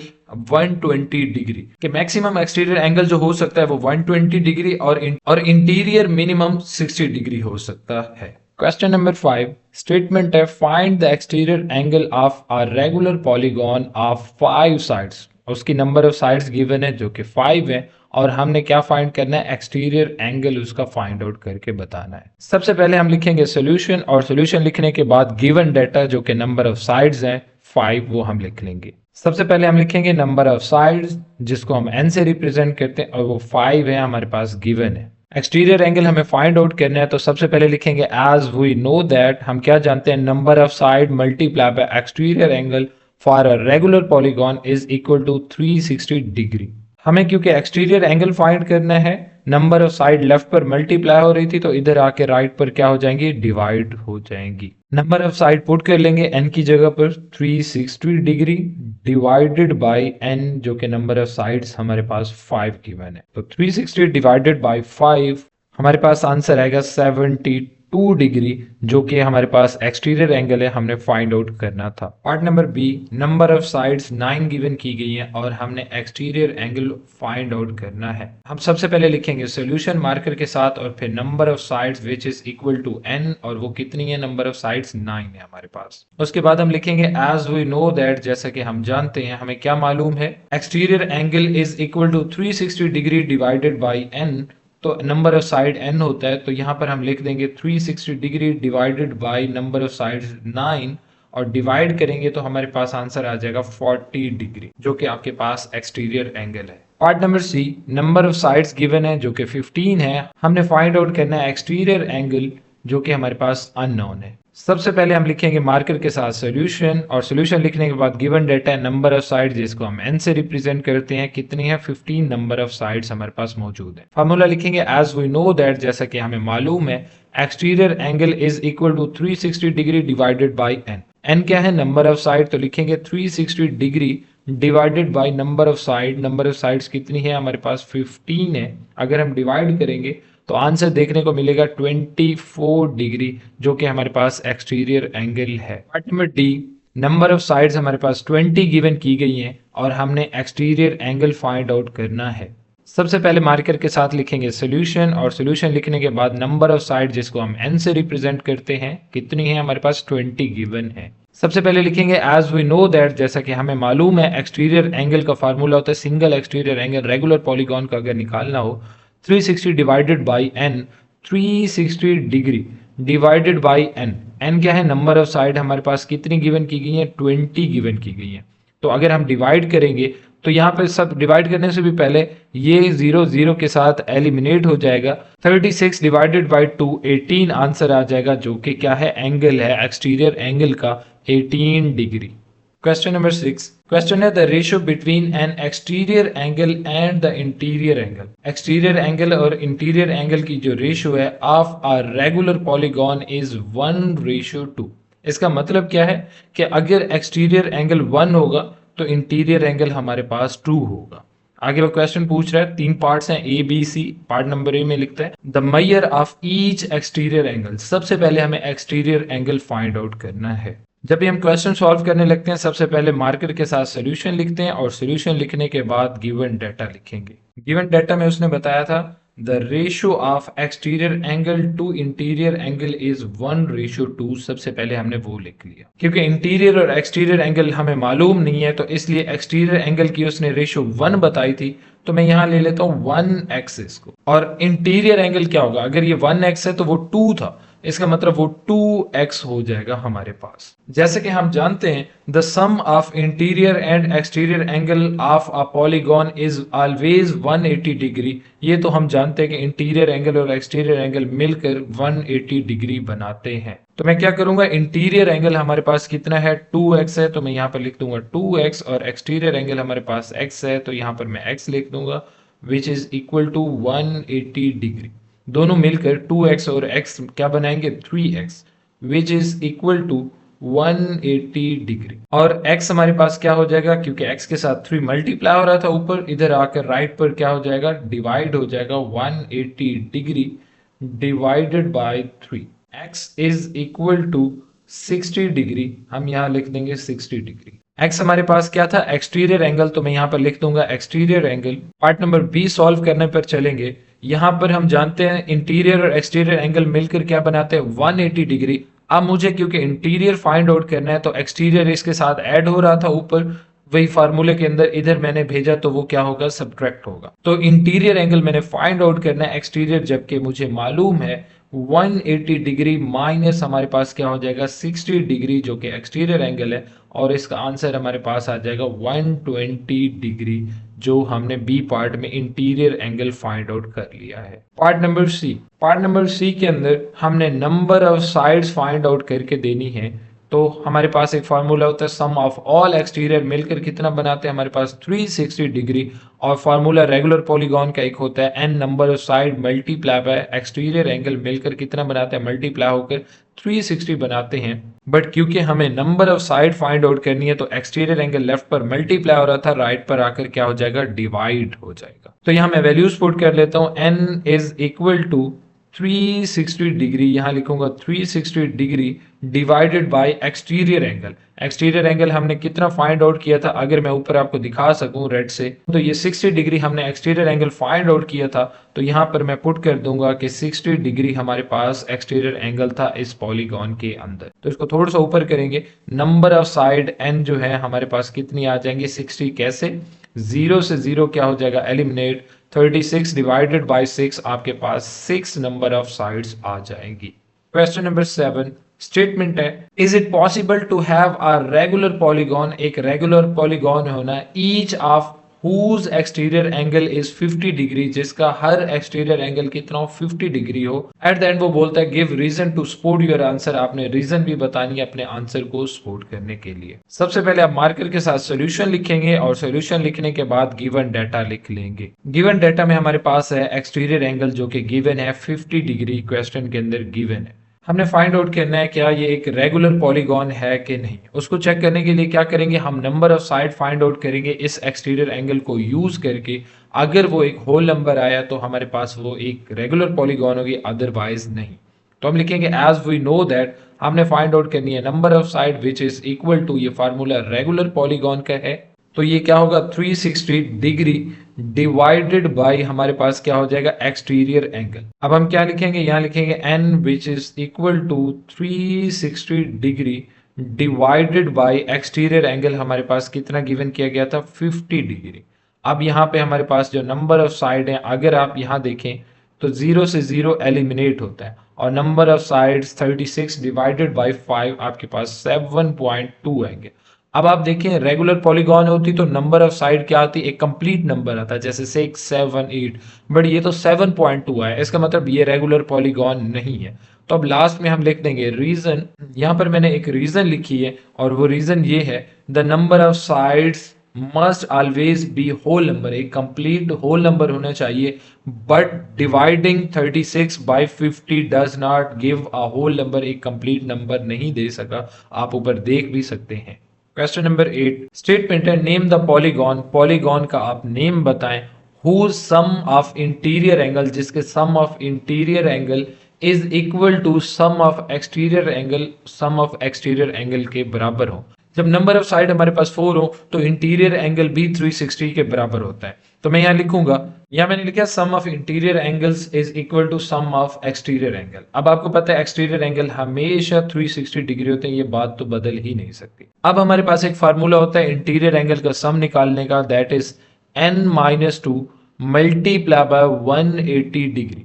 120 degree, कि मैक्सिमम एक्सटीरियर एंगल जो हो सकता है वो 120 डिग्री और इंटीरियर मिनिमम 60 डिग्री हो सकता है। क्वेश्चन नंबर 5 स्टेटमेंट है find the exterior angle of a regular polygon of 5 sides. उसकी नंबर ऑफ साइड्स गिवन है जो कि 5 है और हमने क्या फाइंड करना है एक्सटीरियर एंगल उसका फाइंड आउट करके बताना है। सबसे पहले हम लिखेंगे सॉल्यूशन और सॉल्यूशन लिखने के बाद गिवन डाटा जो कि नंबर ऑफ साइड्स हैं 5 वो हम लिख लेंगे। सबसे पहले हम लिखेंगे नंबर ऑफ साइड्स जिसको हम n से रिप्रेजेंट करते हैं और वो 5 है हमारे पास गिवन है। एक्सटीरियर एंगल हमें फाइंड आउट करना है तो सबसे पहले लिखेंगे एज वी नो दैट, हम क्या जानते हैं number of side multiply by exterior angle for a regular polygon is equal to 360 degree. हमें क्योंकि एक्सटीरियर एंगल फाइंड करना है नंबर ऑफ साइड लेफ्ट पर मल्टीप्लाई हो रही थी तो इधर आके राइट पर क्या हो जाएंगी डिवाइड हो जाएंगी। नंबर ऑफ साइड पुट कर लेंगे n की जगह पर 360 डिग्री डिवाइडेड बाय n जो कि नंबर ऑफ साइड्स हमारे पास 5 गिवन है। तो 360 डिवाइडेड बाय 5 हमारे पास आंसर आएगा 72 डिग्री जो कि हमारे पास एक्सटीरियर एंगल है हमने फाइंड आउट करना था। Part number B number of sides 9 given की गई है और हमने एक्सटीरियर एंगल फाइंड आउट करना है। हम सबसे पहले लिखेंगे सॉल्यूशन मार्कर के साथ और फिर number of sides which is equal to n और वो कितनी है नंबर ऑफ साइड्स 9 है हमारे पास। उसके बाद हम लिखेंगे एज वी नो दैट, जैसा कि हम जानते हैं हमें क्या मालूम है exterior angle is equal to 360 degree divided by n, तो नंबर ऑफ साइड n होता है तो यहाँ पर हम लिख देंगे 360 degree divided by number of sides 9 और डिवाइड करेंगे तो हमारे पास आंसर आ जाएगा 40 डिग्री जो कि आपके पास एक्सटीरियर एंगल है। Part number C number of sides given है जो कि 15 है, हमने फाइंड आउट करना है एक्सटीरियर एंगल जो कि हमारे पास अननोन है। सबसे पहले हम लिखेंगे मार्कर के साथ सॉल्यूशन और सॉल्यूशन लिखने के बाद गिवन डाटा है नंबर ऑफ साइड जिसको हम n से रिप्रेजेंट करते हैं कितनी है 15 नंबर ऑफ साइड्स हमारे पास मौजूद है। फार्मूला लिखेंगे एज वी नो दैट, जैसा कि हमें मालूम है exterior angle is equal to 360 degree divided by n। n क्या है नंबर ऑफ साइड, तो लिखेंगे 360 degree divided by number of side. Number of sides कितनी है हमारे पास 15 है, अगर हम डिवाइड करेंगे तो आंसर देखने को मिलेगा 24 डिग्री, जो कि हमारे पास एक्सटीरियर एंगल है। Part number D, number of sides हमारे पास 20 गिवन की गई हैं और हमने एक्सटीरियर एंगल फाइंड आउट करना है। सबसे पहले मार्कर के साथ लिखेंगे सोल्यूशन, और सोल्यूशन लिखने के बाद नंबर ऑफ साइड जिसको हम n से रिप्रेजेंट करते हैं, कितनी है हमारे पास 20 गिवन है। सबसे पहले लिखेंगे एज वी नो दैट, जैसा कि हमें मालूम है एक्सटीरियर एंगल का फार्मूला होता है single exterior angle regular polygon का अगर निकालना हो 360 divided by n, 360 degree divided by n। n क्या है, नंबर ऑफ साइड हमारे पास कितनी गिवन की गई है, 20 गिवन की गई है। तो अगर हम डिवाइड करेंगे तो यहाँ पे सब डिवाइड करने से भी पहले ये 0 0 के साथ एलिमिनेट हो जाएगा। 36 डिवाइडेड बाई 2 18 आंसर आ जाएगा, जो कि क्या है, एंगल है एक्सटीरियर एंगल का 18 डिग्री। क्वेश्चन नंबर 6, क्वेश्चन है the ratio between N exterior angle and the interior angle. Exterior angle और इंटीरियर एंगल की जो रेशियो है of a regular polygon is 1:2। इसका मतलब क्या है कि अगर एक्सटीरियर एंगल 1 होगा तो इंटीरियर एंगल हमारे पास 2 होगा। आगे वो क्वेश्चन पूछ रहा है, 3 पार्ट्स हैं A B C. Part number A में लिखता है the measure of each exterior angle. सबसे पहले हमें एक्सटीरियर एंगल फाइंड आउट करना है। जब भी हम क्वेश्चन सॉल्व करने लगते हैं सबसे पहले मार्कर के साथ सोल्यूशन लिखते हैं और सोल्यूशन लिखने के बाद गिवन डाटा लिखेंगे। गिवन डाटा में उसने बताया था the ratio of exterior angle to interior angle is 1:2। सबसे पहले हमने वो लिख लिया, क्योंकि इंटीरियर और एक्सटीरियर एंगल हमें मालूम नहीं है, तो इसलिए एक्सटीरियर एंगल की उसने रेशियो 1 बताई थी, तो मैं यहां ले लेता हूं 1x इसको। और इंटीरियर एंगल क्या होगा, अगर ये 1x है तो वो 2 था, इसका मतलब वो 2x हो जाएगा हमारे पास। जैसे कि हम जानते हैं the sum of interior and exterior angle of a polygon is always 180 degree. ये तो हम जानते हैं कि इंटीरियर एंगल और एक्सटीरियर एंगल मिलकर 180 डिग्री बनाते हैं। तो मैं क्या करूंगा, इंटीरियर एंगल हमारे पास कितना है, 2x है, तो मैं यहाँ पर लिख दूंगा 2x, और एक्सटीरियर एंगल हमारे पास x है, तो यहाँ पर मैं x लिख दूंगा, which is equal to 180 degree. दोनों मिलकर 2x और x क्या बनाएंगे, 3x, which is equal to 180 degree. और x हमारे पास क्या हो जाएगा, क्योंकि x के साथ 3 मल्टीप्लाई हो रहा था ऊपर, इधर आकर राइट पर क्या हो जाएगा, डिवाइड हो जाएगा। 180 degree divided by 3, x is equal to 60 degree. हम यहाँ लिख देंगे 60 डिग्री। x हमारे पास क्या था, एक्सटीरियर एंगल, तो मैं यहाँ पर लिख दूंगा exterior angle. Part number B solve करने पर चलेंगे। यहाँ पर हम जानते हैं इंटीरियर और एक्सटीरियर एंगल मिलकर क्या बनाते हैं, 180 डिग्री। अब मुझे क्योंकि इंटीरियर फाइंड आउट करना है तो एक्सटीरियर इसके साथ ऐड हो रहा था ऊपर, वही फार्मूले के अंदर इधर मैंने भेजा, तो वो क्या होगा, सब्ट्रैक्ट होगा। तो इंटीरियर एंगल मैंने फाइंड आउट करना है एक्सटीरियर, जबकि मुझे मालूम है 180 डिग्री माइनस हमारे पास क्या हो जाएगा, 60 डिग्री, जो कि एक्सटीरियर एंगल है, और इसका आंसर हमारे पास आ जाएगा 120 डिग्री, जो हमने बी पार्ट में इंटीरियर एंगल फाइंड आउट कर लिया है। Part number C, part number C के अंदर हमने number of sides find out करके देनी है। तो हमारे पास एक फार्मूला होता है सम ऑफ ऑल एक्सटीरियर, मिलकर कितना बनाते हैं हमारे पास 360 डिग्री, और फार्मूला रेगुलर पॉलीगॉन का एक होता है n number of side multiply by exterior angle, मिलकर कितना बनाते हैं, मल्टीप्लाई होकर 360 बनाते हैं। बट क्योंकि हमें number of side find out करनी है तो एक्सटीरियर एंगल लेफ्ट पर मल्टीप्लाई हो रहा था, राइट पर आकर क्या हो जाएगा, डिवाइड हो जाएगा। तो यहाँ मैं वैल्यूज पुट कर लेता हूँ, n is equal to 360 degree, यहाँ लिखूंगा 360 degree divided by exterior angle. Exterior angle हमने कितना फाइंड आउट किया था, अगर मैं ऊपर आपको दिखा सकूं रेड से, तो ये 60 डिग्री हमने एक्सटीरियर एंगल फाइंड आउट किया था। तो यहाँ पर मैं पुट कर दूंगा कि 60 डिग्री हमारे पास एक्सटीरियर एंगल था इस पॉलीगॉन के अंदर। तो इसको थोड़ा सा ऊपर करेंगे, नंबर ऑफ साइड n जो है हमारे पास कितनी आ जाएंगे, 60। कैसे, 0 से 0 क्या हो जाएगा, एलिमिनेट, 36 डिवाइडेड बाय 6, आपके पास 6 नंबर ऑफ साइड्स आ जाएंगी। क्वेश्चन नंबर 7 स्टेटमेंट है, is it possible to have a regular polygon, एक रेगुलर पॉलीगॉन होना, each of whose exterior angle is 50 degree, जिसका हर एक्सटीरियर एंगल कितना हो, 50 डिग्री हो। एट द एंड वो बोलता है give reason to support your answer, आपने रीजन भी बतानी है अपने आंसर को सपोर्ट करने के लिए। सबसे पहले आप मार्कर के साथ सोल्यूशन लिखेंगे और सोल्यूशन लिखने के बाद गिवन डाटा लिख लेंगे। गिवन डाटा में हमारे पास है एक्सटीरियर एंगल जो कि गिवन है 50 डिग्री, क्वेश्चन के अंदर गिवन है। हमने फाइंड आउट करना है क्या ये एक रेगुलर पॉलीगॉन है कि नहीं। उसको चेक करने के लिए क्या करेंगे, हम number of side find out करेंगे इस एक्सटीरियर एंगल को यूज करके। अगर वो एक होल नंबर आया तो हमारे पास वो एक रेगुलर पॉलीगॉन होगी, अदरवाइज नहीं। तो हम लिखेंगे एज वी नो दैट, हमने फाइंड आउट करनी है number of side which is equal to, ये फार्मूला रेगुलर पॉलीगॉन का है, तो ये क्या होगा 360 डिग्री डिवाइडेड बाय हमारे पास क्या हो जाएगा एक्सटीरियर एंगल। अब हम क्या लिखेंगे, यहाँ लिखेंगे n which is equal to 360 degree divided by exterior angle, हमारे पास कितना गिवन किया गया था 50 डिग्री। अब यहाँ पे हमारे पास जो नंबर ऑफ साइड है, अगर आप यहाँ देखें तो 0 से 0 एलिमिनेट होता है और number of sides 36 divided bye 5 आपके पास 7.2 आएंगे। अब आप देखें रेगुलर पॉलीगॉन होती तो नंबर ऑफ साइड क्या आती, एक कंप्लीट नंबर आता जैसे 6 7 8, बट ये तो 7.2 है, इसका मतलब ये रेगुलर पॉलीगॉन नहीं है। तो अब लास्ट में हम लिख देंगे रीजन, यहाँ पर मैंने एक रीजन लिखी है और वो रीजन ये है the number of sides must always be whole number, एक कंप्लीट होल नंबर होना चाहिए, but dividing 36 by 50 does not give a whole number, एक कंप्लीट नंबर नहीं दे सका। आप ऊपर देख भी सकते हैं। क्वेश्चन नंबर 8 स्टेटमेंट है नेम द पॉलीगॉन, पॉलीगॉन का आप नेम बताएं whose sum of interior angle, जिसके sum of interior angle is equal to sum of exterior angle, sum of exterior angle के बराबर हो। जब नंबर ऑफ साइड हमारे पास 4 हो तो इंटीरियर एंगल भी 360 के बराबर होता है। तो मैं यहाँ लिखूंगा, यहाँ मैंने लिखा sum of interior angles is equal to sum of exterior angle. अब आपको पता है एक्सटीरियर एंगल हमेशा 360 डिग्री होते हैं, ये बात तो बदल ही नहीं सकती। अब हमारे पास एक फार्मूला होता है इंटीरियर एंगल का सम निकालने का, that is n-2 multiply by 180 degree.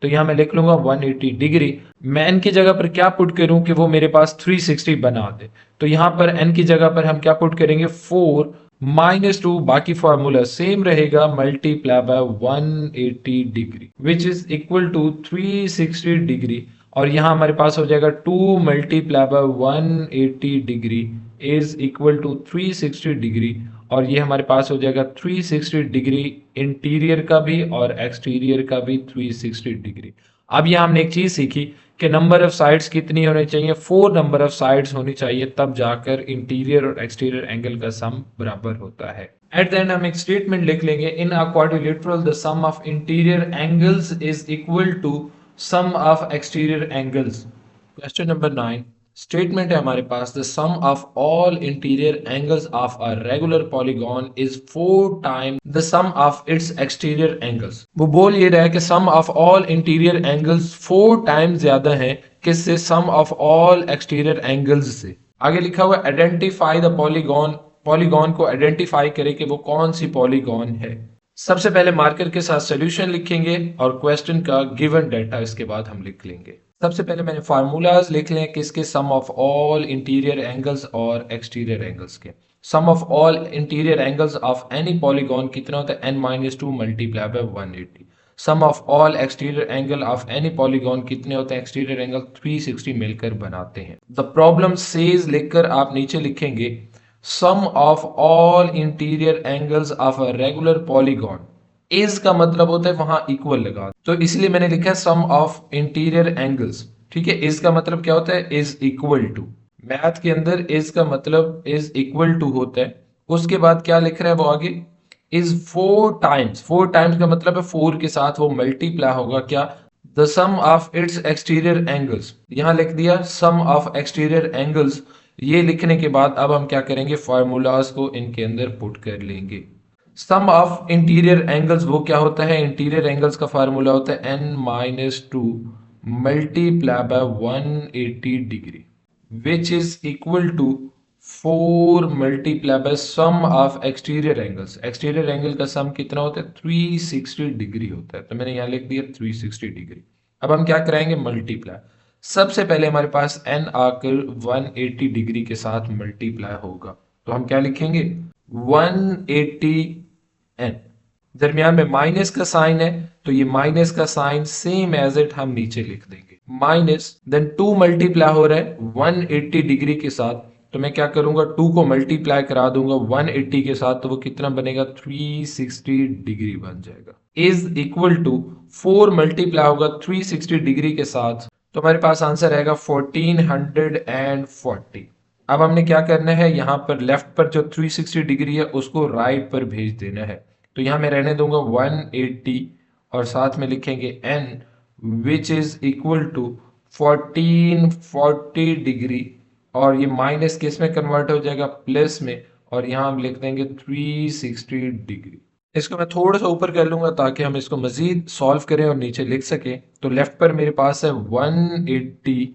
तो यहां मैं लिख लूंगा 180 डिग्री। मैं n की जगह पर क्या पुट करूं कि वो मेरे पास 360 बना दे, तो यहां पर n की जगह पर हम क्या पुट करेंगे 4 -2, बाकी फॉर्मूला सेम रहेगा, multiply by 180 degree which is equal to 360 degree. और यहां हमारे पास हो जाएगा 2 multiply by 180 degree is equal to 360 degree, और ये हमारे पास हो जाएगा 360 डिग्री इंटीरियर का भी और एक्सटीरियर का भी 360 डिग्री। अब यहाँ हमने एक चीज सीखी कि नंबर ऑफ साइड्स कितनी होनी चाहिए, 4 नंबर ऑफ साइड्स होनी चाहिए, तब जाकर इंटीरियर और एक्सटीरियर एंगल का सम बराबर होता है। एट द एंड हम एक स्टेटमेंट लिख लेंगे in a quadrilateral the sum of interior angles is equal to sum of exterior angles. Question number 9 statement है हमारे पास the sum of all interior angles of a regular polygon is 4 time the sum of its exterior angles. वो बोल ये रहा है कि sum of all interior angles 4 time ज्यादा है किससे, sum of all exterior angles से। आगे लिखा हुआ आइडेंटिफाई द पॉलीगॉन, पॉलीगॉन को आइडेंटिफाई करे कि वो कौन सी पॉलीगॉन है। सबसे पहले मार्कर के साथ सोल्यूशन लिखेंगे और क्वेश्चन का गिवन डाटा इसके बाद हम लिख लेंगे। सबसे पहले मैंने फार्मूलाज लिख लें किसके, sum of all interior angles और एक्सटीरियर एंगल्स के। Sum of all interior angles of any polygon कितना होता है n-2 multiply by 180। Sum of all exterior angle of any polygon कितने होते हैं, एक्सटीरियर एंगल 360 मिलकर बनाते हैं। द प्रॉब्लम सेज लिखकर आप नीचे लिखेंगे sum of all interior angles of a regular polygon, is का मतलब होता है वहां इक्वल लगा, तो इसलिए मैंने लिखा है सम ऑफ इंटीरियर एंगल्स। ठीक है, इज का मतलब क्या होता है, इज इक्वल टू। मैथ के अंदर इज का मतलब इज इक्वल टू होता है। उसके बाद क्या लिख रहा है वो आगे, इज 4 टाइम्स, 4 टाइम्स का मतलब है 4 के साथ वो मल्टीप्लाई होगा क्या, the sum of its exterior angles. यहां लिख दिया सम ऑफ एक्सटीरियर एंगल्स। ये लिखने के बाद अब हम क्या करेंगे, फार्मूलाज को इनके अंदर पुट कर लेंगे। सम ऑफ इंटीरियर एंगल्स वो क्या होता है, इंटीरियर एंगल्स का फार्मूला होता है n-2 multiply by 180 degree which is equal to 4 multiply by sum of exterior angles. Exterior angle का सम कितना होता है 360 डिग्री होता है, तो मैंने यहाँ लिख दिया 360 डिग्री। अब हम क्या कराएंगे, मल्टीप्लाई। सबसे पहले हमारे पास n आकर 180 डिग्री के साथ मल्टीप्लाई होगा, तो हम क्या लिखेंगे 180 n, दरमियान में माइनस का साइन है तो ये माइनस का साइन सेम एज इट हम नीचे लिख देंगे, माइनस देन 2 मल्टीप्लाई हो रहा है 180 डिग्री के साथ, तो मैं क्या करूंगा 2 को मल्टीप्लाई करा दूंगा 180 के साथ, तो वो कितना बनेगा 360 डिग्री बन जाएगा, इज इक्वल टू 4 मल्टीप्लाई होगा 360 डिग्री के साथ, तो हमारे पास आंसर आएगा 1440। अब हमने क्या करना है, यहाँ पर लेफ्ट पर जो 360 डिग्री है उसको राइट पर भेज देना है। तो यहाँ मैं रहने दूंगा 180 और साथ में लिखेंगे n which is equal to 1440 degree, और ये माइनस किस में कन्वर्ट हो जाएगा, प्लस में, और यहाँ हम लिख देंगे 360 डिग्री। इसको मैं थोड़ा सा ऊपर कर लूंगा ताकि हम इसको मजीद सॉल्व करें और नीचे लिख सकें। तो लेफ्ट पर मेरे पास है 180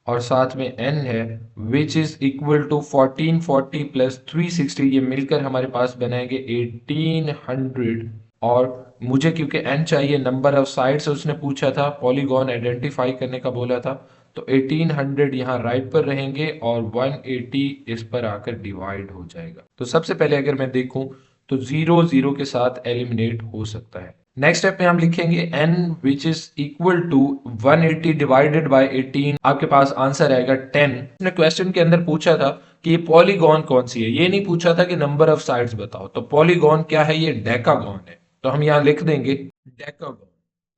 और साथ में n है which is equal to 1440 plus 360, ये मिलकर हमारे पास बनाएंगे 1800। और मुझे क्योंकि n चाहिए, नंबर ऑफ साइड्स उसने पूछा था, पॉलीगॉन आइडेंटिफाई करने का बोला था, तो 1800 यहाँ राइट पर रहेंगे और 180 इस पर आकर डिवाइड हो जाएगा। तो सबसे पहले अगर मैं देखूं तो 0 0 के साथ एलिमिनेट हो सकता है। नेक्स्ट स्टेप में हम लिखेंगे n which is equal to 180 divided by 18, आपके पास आंसर आएगा 10। इसने क्वेश्चन के अंदर पूछा था कि ये पॉलीगॉन कौन सी है, ये नहीं पूछा था कि नंबर ऑफ साइड्स बताओ। तो पॉलीगॉन क्या है, ये डेकागॉन है। तो हम यहाँ लिख देंगे डेकागॉन,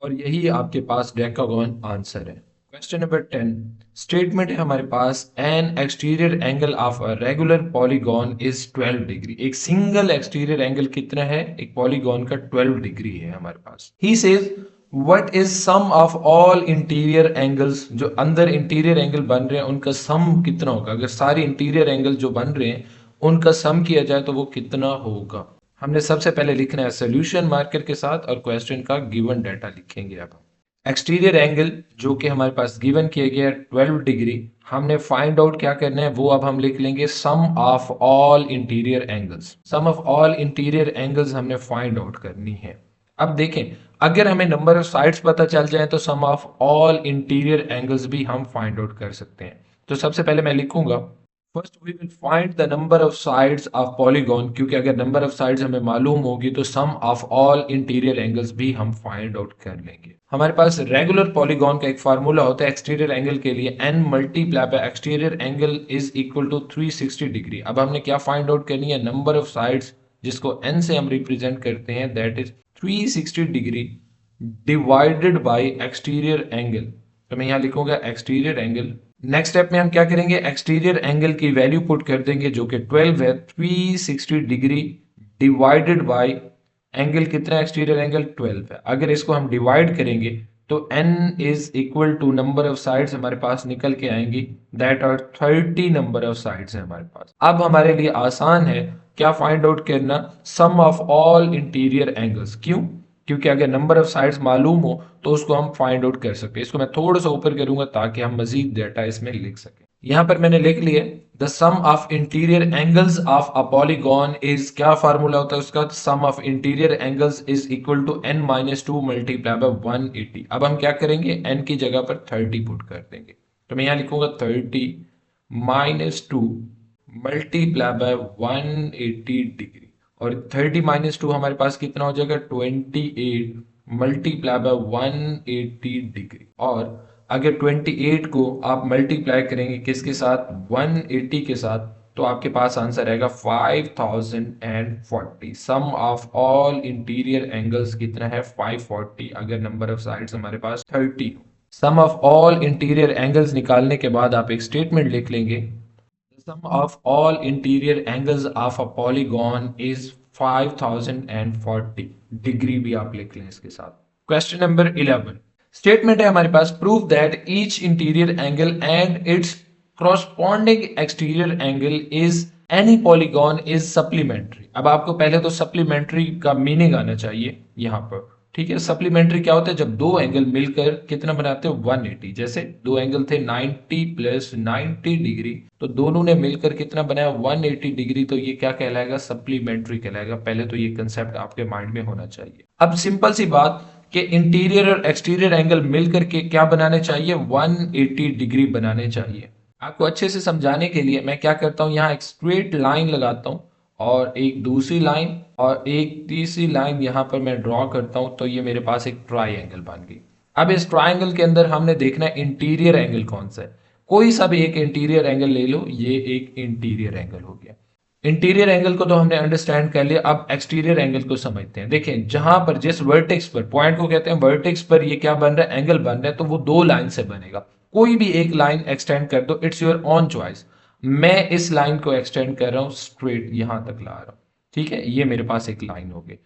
और यही आपके पास डेकागॉन आंसर है। क्वेश्चन नंबर 10, स्टेटमेंट है हमारे पास an exterior angle of a regular polygon is 12 degree. एक सिंगल एक्सटीरियर एंगल कितना है, एक पॉलीगॉन का 12 डिग्री है हमारे पास। He says what is sum of all interior angles, जो अंदर इंटीरियर एंगल बन रहे हैं उनका सम कितना होगा। अगर सारे इंटीरियर एंगल जो बन रहे हैं उनका सम किया जाए तो वो कितना होगा। हमने सबसे पहले लिखना है सोल्यूशन मार्कर के साथ और क्वेश्चन का गिवन डाटा लिखेंगे। अब एक्सटीरियर एंगल जो कि हमारे पास गिवन किया गया 12 डिग्री, हमने फाइंड आउट क्या करना है, वो अब हम लिख लेंगे sum of all interior angles. Sum of all interior angles हमने फाइंड आउट करनी है। अब देखें, अगर हमें नंबर ऑफ साइड्स पता चल जाए तो sum of all interior angles भी हम फाइंड आउट कर सकते हैं। तो सबसे पहले मैं लिखूंगा first we will find the number of sides of polygon, क्योंकि अगर नंबर ऑफ साइड्स हमें मालूम होगी तो sum of all interior angles भी हम फाइंड आउट कर लेंगे। हमारे पास रेगुलर पॉलीगॉन का एक फार्मूला होता है एक्सटीरियर एंगल के लिए, n multiply by exterior angle is equal to 360 degree. अब हमने क्या फाइंड आउट करनी है, नंबर ऑफ साइड्स जिसको n से हम रिप्रेजेंट करते हैं, that is 360 degree divided by exterior angle. तो मैं यहाँ लिखूंगा एक्सटीरियर एंगल। नेक्स्ट स्टेप में हम क्या करेंगे, एक्सटीरियर एंगल की वैल्यू पुट कर देंगे जो कि 12 है। 360 डिग्री डिवाइडेड बाय एंगल कितना है, एक्सटीरियर एंगल 12 है। अगर इसको हम डिवाइड करेंगे तो n is equal to number of sides हमारे पास निकल के आएंगी, that are 30 number of sides है हमारे पास। अब हमारे लिए आसान है क्या फाइंड आउट करना, सम ऑफ ऑल इंटीरियर एंगल्स। क्यों, क्योंकि अगर नंबर ऑफ साइड्स मालूम हो तो उसको हम फाइंड आउट कर सकते हैं। इसको मैं थोड़ा सा ऊपर करूंगा ताकि हम मजीद डाटा इसमें लिख सकें। यहां पर मैंने लिख लिया the sum of interior angles of a polygon is, क्या फार्मूला होता है उसका, sum of interior angles is equal to n minus 2 multiply by 180। अब हम क्या करेंगे, n की जगह पर 30 पुट कर देंगे। तो मैं यहां लिखूंगा 30 माइनस 2 मल्टीप्लाई बाय 180 डिग्री, और 30 माइनस 2 हमारे पास कितना हो जाएगा, 28 मल्टीप्लाई बाय 180 डिग्री। और अगर 28 को आप मल्टीप्लाई करेंगे किसके साथ, 180 के साथ, तो आपके पास आंसर आएगा 5040। सम ऑफ ऑल इंटीरियर एंगल्स कितना है, 540, अगर नंबर ऑफ साइड्स हमारे पास 30 हो। सम ऑफ ऑल इंटीरियर एंगल्स निकालने के बाद आप एक स्टेटमेंट लिख लेंगे, sum of all interior angles of a polygon is 5040 degree भी आप लिख लें इसके साथ। क्वेश्चन नंबर 11, स्टेटमेंट है हमारे पास prove that each interior angle and its corresponding exterior angle is any polygon is supplementary। अब आपको पहले तो supplementary का मीनिंग आना चाहिए यहाँ पर, ठीक है। सप्लीमेंट्री क्या होता है, जब दो एंगल मिलकर कितना बनाते हो, 180। जैसे दो एंगल थे 90 प्लस 90 डिग्री, तो दोनों ने मिलकर कितना बनाया, 180 डिग्री। तो ये क्या कहलाएगा, सप्लीमेंट्री कहलाएगा। पहले तो ये कंसेप्ट आपके माइंड में होना चाहिए। अब सिंपल सी बात कि इंटीरियर और एक्सटीरियर एंगल मिलकर के क्या बनाने चाहिए, 180 डिग्री बनाने चाहिए। आपको अच्छे से समझाने के लिए मैं क्या करता हूँ, यहाँ एक स्ट्रेट लाइन लगाता हूँ और एक दूसरी लाइन और एक तीसरी लाइन यहाँ पर मैं ड्रॉ करता हूँ, तो ये मेरे पास एक ट्राइंगल बन गई। अब इस ट्राइंगल के अंदर हमने देखना है इंटीरियर एंगल कौन सा है। कोई सा भी एक इंटीरियर एंगल ले लो, ये एक इंटीरियर एंगल हो गया। इंटीरियर एंगल को तो हमने अंडरस्टैंड कर लिया, अब एक्सटीरियर एंगल को समझते हैं। देखें, जहां पर जिस वर्टेक्स पर, पॉइंट को कहते हैं वर्टेक्स पर, ये क्या बन रहा है, एंगल बन रहा है, तो वो दो लाइन से बनेगा। कोई भी एक लाइन एक्सटेंड कर दो, इट्स योर ऑन चॉइस। मैं इस लाइन को एक्सटेंड कर रहा हूं, स्ट्रेट यहां तक ला रहा हूं, ठीक है, ये मेरे पास एक लाइन हो गई।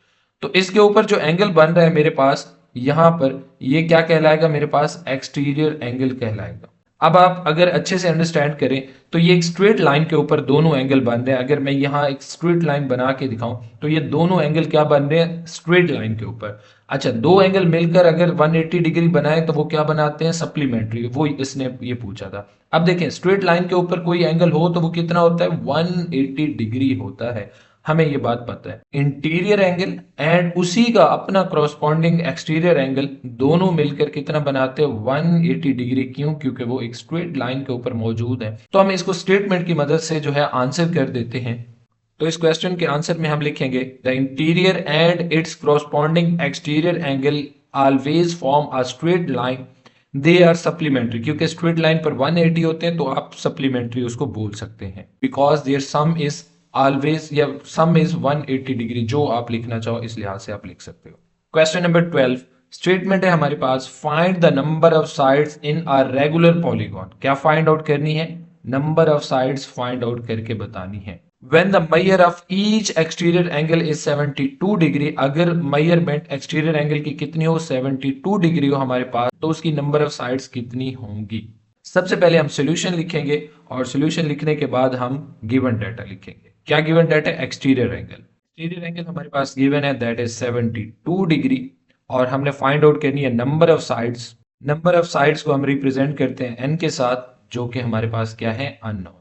तो इसके ऊपर जो एंगल बन रहा है मेरे पास यहां पर, ये क्या कहलाएगा, मेरे पास एक्सटीरियर एंगल कहलाएगा। अब आप अगर अच्छे से अंडरस्टैंड करें तो ये एक स्ट्रेट लाइन के ऊपर दोनों एंगल बन रहे हैं। अगर मैं यहाँ एक स्ट्रेट लाइन बना के दिखाऊं तो ये दोनों एंगल क्या बन रहे हैं, स्ट्रेट लाइन के ऊपर। अच्छा, दो एंगल मिलकर अगर 180 डिग्री बनाए तो वो क्या बनाते हैं, सप्लीमेंट्री, वो इसने ये पूछा था। अब देखें, स्ट्रेट लाइन के ऊपर कोई एंगल हो तो वो कितना होता है, 180 डिग्री होता है, हमें ये बात पता है। इंटीरियर एंगल एंड उसी का अपना कॉरस्पॉन्डिंग एक्सटीरियर एंगल दोनों मिलकर कितना बनाते हैं, 180 डिग्री। क्यों, क्योंकि वो एक स्ट्रेट लाइन के ऊपर मौजूद है। तो हम इसको स्टेटमेंट की मदद से जो है आंसर कर देते हैं। तो इस क्वेश्चन के आंसर में हम लिखेंगे the interior and its corresponding exterior angle always form a straight line, they are supplementary. क्योंकि स्ट्रेट लाइन पर 180 होते हैं तो आप सप्लीमेंट्री उसको बोल सकते हैं, because there sum is always, या सम इज 180 डिग्री, जो आप लिखना चाहो इस लिहाज से आप लिख सकते हो। क्वेश्चन नंबर 12 स्टेटमेंट है हमारे पास, find the number of sides in a regular polygon. क्या फाइंड आउट करनी है, number of sides find out करके बतानी है। When the measure of each exterior angle is 72 degree, अगर मेजरमेंट एक्सटीरियर एंगल की कितनी हो, 72 डिग्री हो हमारे पास, तो उसकी नंबर ऑफ साइड्स कितनी होंगी। सबसे पहले हम सॉल्यूशन लिखेंगे और सॉल्यूशन लिखने के बाद हम गिवन डाटा लिखेंगे। क्या given data, exterior angle. Exterior angle हमारे पास गिवन है, दैट इज 72 डिग्री, और हमने फाइंड आउट करनी है number of sides. Number of sides को हम रिप्रेजेंट करते हैं n के साथ, जो कि हमारे पास क्या है, अननोन।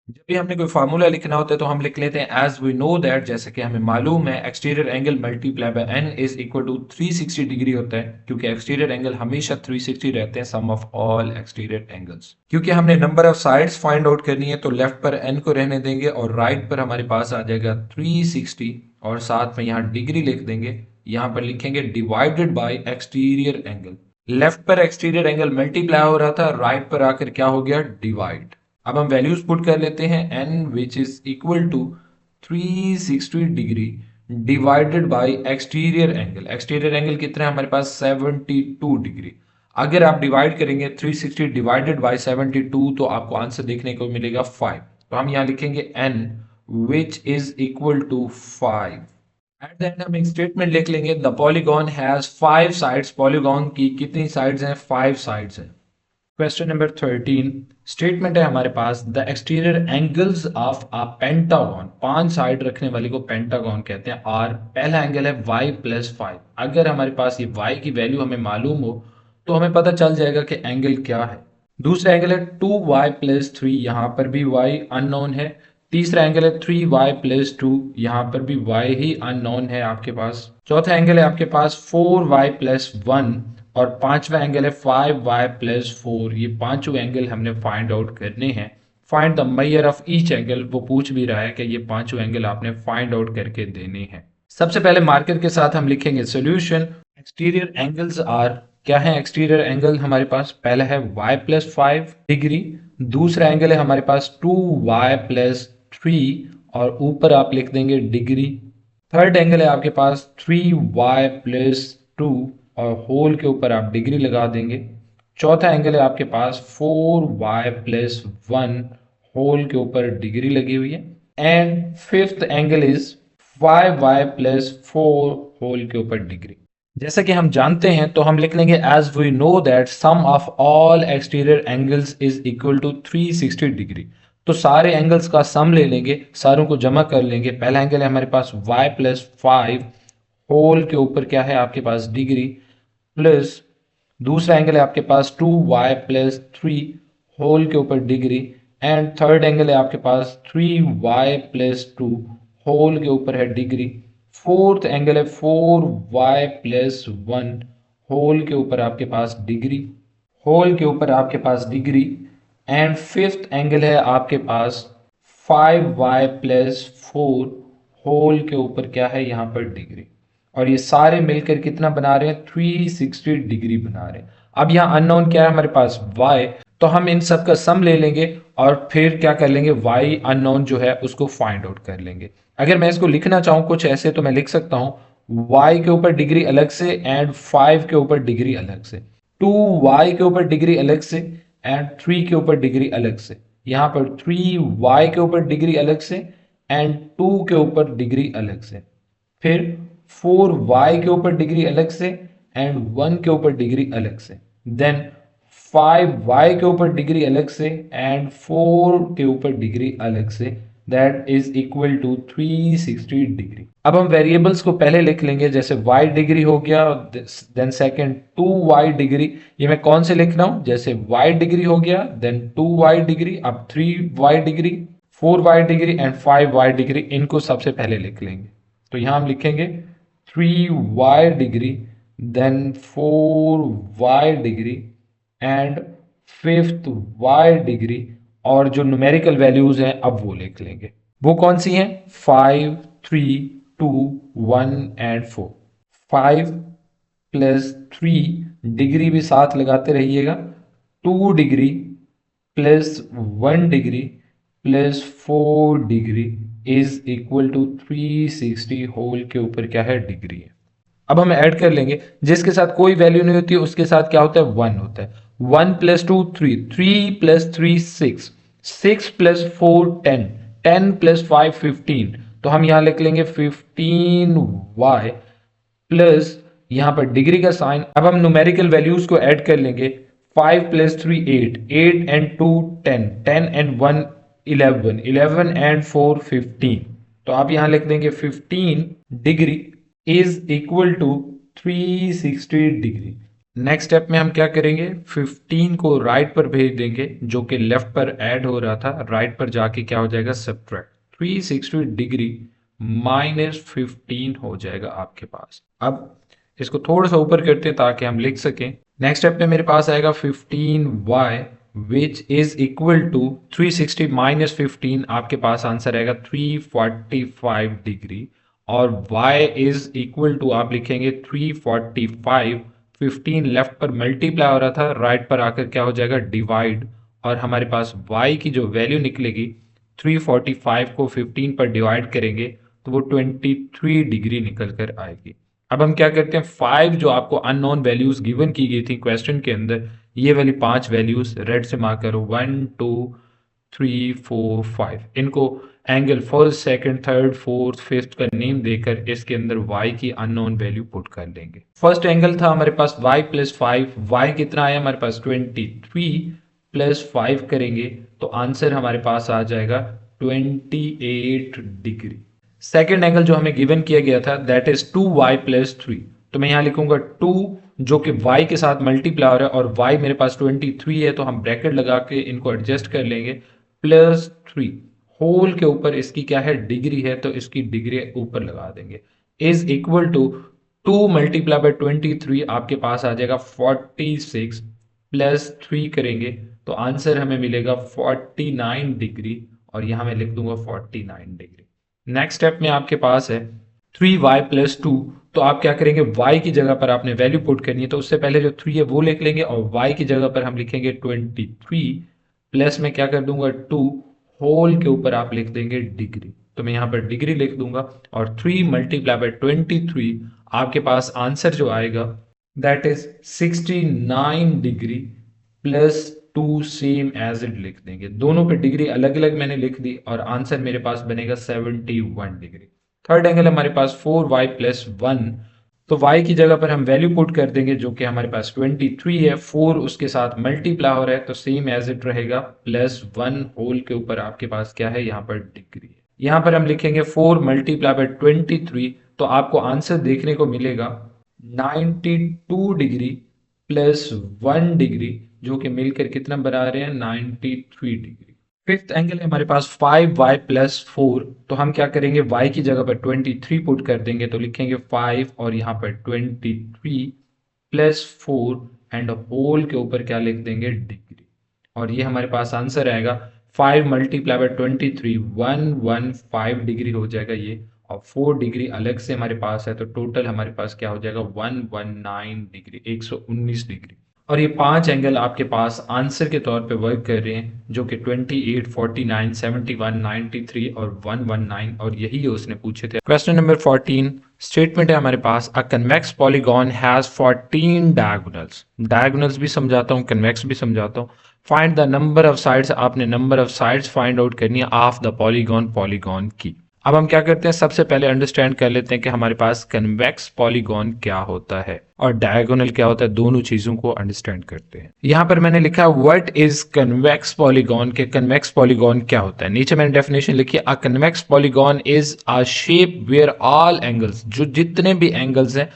जब भी हमने कोई फार्मूला लिखना होता है तो हम लिख लेते हैं एज वी नो दैट, जैसे कि हमें मालूम है exterior angle multiply by n is equal to 360 degree होता है, क्योंकि एक्सटीरियर एंगल हमेशा 360 रहते हैं, sum of all exterior angles. क्योंकि हमने number of sides find out करनी है तो लेफ्ट पर एन को रहने देंगे और राइट पर हमारे पास आ जाएगा 360, और साथ में यहाँ डिग्री लिख देंगे। यहाँ पर लिखेंगे divided by exterior angle. Left पर एक्सटीरियर एंगल मल्टीप्लाई हो रहा था, राइट पर आकर क्या हो गया, डिवाइड। अब हम वैल्यूज पुट कर लेते हैं, n which is equal to 360 degree divided by exterior angle. Exterior angle कितना है हमारे पास, 72 डिग्री। अगर आप डिवाइड करेंगे 360 डिवाइडेड बाय 72 तो आपको आंसर देखने को मिलेगा 5। तो हम यहाँ लिखेंगे n which is equal to 5। At the end हम एक स्टेटमेंट लिख लेंगे, the polygon has 5 sides. Polygon की कितनी साइड्स हैं, 5 साइड्स हैं। क्वेश्चन नंबर 13 स्टेटमेंट है हमारे पास, the exterior angles of a pentagon. 5 side रखने वाले को पेंटागन कहते हैं। और पहला एंगल है y+5। अगर हमारे पास ये y की वैल्यू हमें मालूम हो तो हमें पता चल जाएगा कि एंगल क्या है। दूसरा एंगल है 2y+3, यहाँ पर भी y अननोन है। तीसरा एंगल है 3y+2, यहाँ पर भी y ही अननोन है आपके पास। चौथा एंगल है आपके पास 4y+1, और पांचवा एंगल है 5y+4। ये पांचों एंगल हमने फाइंड आउट करने हैं। Find the measure of each angle, वो पूछ भी रहा है कि ये पांचों एंगल आपने फाइंड आउट करके देने हैं। सबसे पहले मार्कर के साथ हम लिखेंगे सॉल्यूशन। एक्सटीरियर एंगल्स आर, क्या है एक्सटीरियर एंगल हमारे पास, पहला है y+5 डिग्री, दूसरा एंगल है हमारे पास 2y+3, और ऊपर आप लिख देंगे डिग्री। थर्ड एंगल है आपके पास 3y+2, और होल के ऊपर आप डिग्री लगा देंगे। चौथा एंगल है आपके पास 4y+1, होल के ऊपर डिग्री लगी हुई है। And fifth angle is 5y+4, whole के ऊपर डिग्री। जैसा कि हम जानते हैं तो हम लिख लेंगे as we know that sum of all exterior angles is equal to 360 degree. तो सारे एंगल्स का सम ले लेंगे, सारों को जमा कर लेंगे। पहला एंगल है हमारे पास y+5, होल के ऊपर क्या है आपके पास डिग्री, प्लस दूसरा एंगल है आपके पास 2y+3, होल के ऊपर डिग्री। एंड थर्ड एंगल है आपके पास 3y+2, होल के ऊपर है डिग्री। फोर्थ एंगल है 4y+1, होल के ऊपर आपके पास डिग्री, होल के ऊपर आपके पास डिग्री। एंड फिफ्थ एंगल है आपके पास 5y+4, होल के ऊपर क्या है यहाँ पर डिग्री। और ये सारे मिलकर कितना बना रहे हैं, 360 डिग्री बना रहे हैं। अब यहाँ अननोन क्या है हमारे पास, y, तो हम इन सब का सम ले लेंगे और फिर क्या कर लेंगे, y अननोन जो है उसको फाइंड आउट कर लेंगे। अगर मैं इसको लिखना चाहूँ कुछ ऐसे तो मैं लिख सकता हूँ y के ऊपर डिग्री अलग से एंड 5 के ऊपर डिग्री अलग से, 2y के ऊपर डिग्री अलग से एंड 3 के ऊपर डिग्री अलग से, यहाँ पर 3y के ऊपर डिग्री अलग से एंड 2 के ऊपर डिग्री अलग से, फिर 4y के ऊपर डिग्री अलग से एंड 1 के ऊपर डिग्री अलग से, देन 5y के ऊपर डिग्री अलग से एंड 4 के ऊपर डिग्री अलग से, that is equal to 360 degree. अब हम वेरिएबल्स को पहले लिख लेंगे, जैसे y डिग्री हो गया, देन सेकंड 2y डिग्री, ये मैं कौन से लिख रहा हूं, जैसे y डिग्री हो गया, देन 2y डिग्री, अब 3y degree, 4y degree and 5y degree, इनको सबसे पहले लिख लेंगे। तो यहां हम लिखेंगे 3y degree, then 4y degree and 5th y degree, और जो न्यूमेरिकल वैल्यूज हैं अब वो लिख लेंगे। वो कौन सी हैं, 5, 3, 2, 1 एंड 4। 5 प्लस 3 डिग्री भी साथ लगाते रहिएगा, 2 degree plus 1 degree plus 4 degree is equal to 360 whole के ऊपर क्या है, डिग्री है। अब हम ऐड कर लेंगे, जिसके साथ कोई वैल्यू नहीं होती उसके साथ क्या होता है, 1 होता है। 1 प्लस 2 3, 3 प्लस 3 6, 6 प्लस 4 10, 10 प्लस 5 15, तो हम यहां लिख लेंगे 15y प्लस यहां पर डिग्री का साइन। अब हम न्यूमेरिकल वैल्यूज को ऐड कर लेंगे, 5 प्लस 3 8, 8 एंड 2 10, 10 एंड 1 11, 11 एंड 4 15, तो आप यहां लिख देंगे 15 degree is equal to 360 degree. Next step में हम क्या करेंगे, 15 को राइट पर भेज देंगे, जो कि लेफ्ट पर ऐड हो रहा था, राइट पर जाके क्या हो जाएगा, सब्ट्रैक्ट, 360 डिग्री माइनस 15 हो जाएगा आपके पास। अब इसको थोड़ा सा ऊपर करते हैं ताकि हम लिख सकें। नेक्स्ट स्टेप में मेरे पास आएगा 15y which is equal to 360 minus 15, आपके पास आंसर आएगा 345 डिग्री, और y इज इक्वल टू आप लिखेंगे 345, 15 लेफ्ट पर मल्टीप्लाई हो रहा था, राइट पर आकर क्या हो जाएगा, डिवाइड, और हमारे पास y की जो वैल्यू निकलेगी 345 को 15 पर डिवाइड करेंगे तो वो 23 डिग्री निकल कर आएगी। अब हम क्या करते हैं, 5 जो आपको अननोन वैल्यूज गिवन की गई थी क्वेश्चन के अंदर, ये वाली 5 वैल्यूज रेड से मार्क करो, 1 2 3 4 5, इनको angle first second third fourth fifth का नेम देकर इसके अंदर y की अननोन वैल्यू पुट कर लेंगे। फर्स्ट एंगल था हमारे पास y प्लस 5, y कितना आया हमारे पास 23 प्लस 5 करेंगे तो आंसर हमारे पास आ जाएगा 28 डिग्री। सेकेंड एंगल जो हमें गिवन किया गया था दैट इज 2y प्लस 3, तो मैं यहां लिखूंगा 2 जो कि y के साथ मल्टीप्लाई हो रहा है और y मेरे पास 23 है, तो हम ब्रैकेट लगा के इनको एडजस्ट कर लेंगे, प्लस 3 होल के ऊपर इसकी क्या है, डिग्री है, तो इसकी डिग्री ऊपर लगा देंगे, is equal to 2 multiply by 23, आपके पास आ जाएगा 46 प्लस 3 करेंगे तो आंसर हमें मिलेगा 49 डिग्री, और यहां मैं लिख दूंगा 49 डिग्री। नेक्स्ट स्टेप में आपके पास है 3y प्लस 2, तो आप क्या करेंगे, y की जगह पर आपने वैल्यू पुट करनी है, तो उससे पहले जो 3 है वो लिख लेंगे और y की जगह पर हम लिखेंगे 23 प्लस में क्या कर दूंगा 2 होल के ऊपर आप लिख देंगे डिग्री, तो मैं यहां पर डिग्री लिख दूंगा, और 3 मल्टीप्लाई बाय 23 आपके पास आंसर जो आएगा that is 69 degree plus 2 same as it लिख देंगे, दोनों पे डिग्री अलग अलग मैंने लिख दी और आंसर मेरे पास बनेगा 71 डिग्री। थर्ड एंगल हमारे पास 4y प्लस 1, तो y की जगह पर हम वैल्यू पुट कर देंगे जो कि हमारे पास 23 है, 4 उसके साथ मल्टीप्लाई हो रहा है तो सेम एज इट रहेगा, प्लस 1 होल के ऊपर आपके पास क्या है, यहाँ पर डिग्री है, यहाँ पर हम लिखेंगे 4 मल्टीप्लाई बाय 23, तो आपको आंसर देखने को मिलेगा 92 डिग्री प्लस 1 डिग्री, जो कि मिलकर कितना बना रहे हैं 93 डिग्री। फिफ्थ एंगल है हमारे पास 5y प्लस 4, तो हम क्या करेंगे, y की जगह पर 23 पुट कर देंगे, तो लिखेंगे 5 और यहाँ पर 23 प्लस 4 एंड होल के ऊपर क्या लिख देंगे, डिग्री, और ये हमारे पास आंसर आएगा 5 मल्टीप्लाई बाय 23 115 डिग्री हो जाएगा ये, और 4 डिग्री अलग से हमारे पास है, तो टोटल हमारे पास क्या हो जाएगा 119 डिग्री, 119 डिग्री। और ये 5 एंगल आपके पास आंसर के तौर पे वर्क कर रहे हैं, जो कि 28, 49, 71, 93 और 119, और यही उसने पूछे थे। क्वेश्चन नंबर 14, स्टेटमेंट है हमारे पास, a convex polygon has 14 diagonals. Diagonals भी समझाता हूँ, कन्वेक्स भी समझाता हूँ। Find the number of sides, आपने number of sides find out करनी है ऑफ द पॉलीगॉन, पॉलीगॉन की। अब हम क्या करते हैं, सबसे पहले अंडरस्टैंड कर लेते हैं कि हमारे पास कन्वेक्स पॉलीगॉन क्या होता है और डायगोनल क्या होता है, दोनों चीजों को अंडरस्टैंड करते हैं। यहां पर मैंने लिखा है व्हाट इज कन्वेक्स पॉलीगॉन, के कन्वेक्स पॉलीगॉन क्या होता है। नीचे मैंने डेफिनेशन लिखी है, a convex polygon is a shape where all angles, जो जितने भी एंगल्स हैं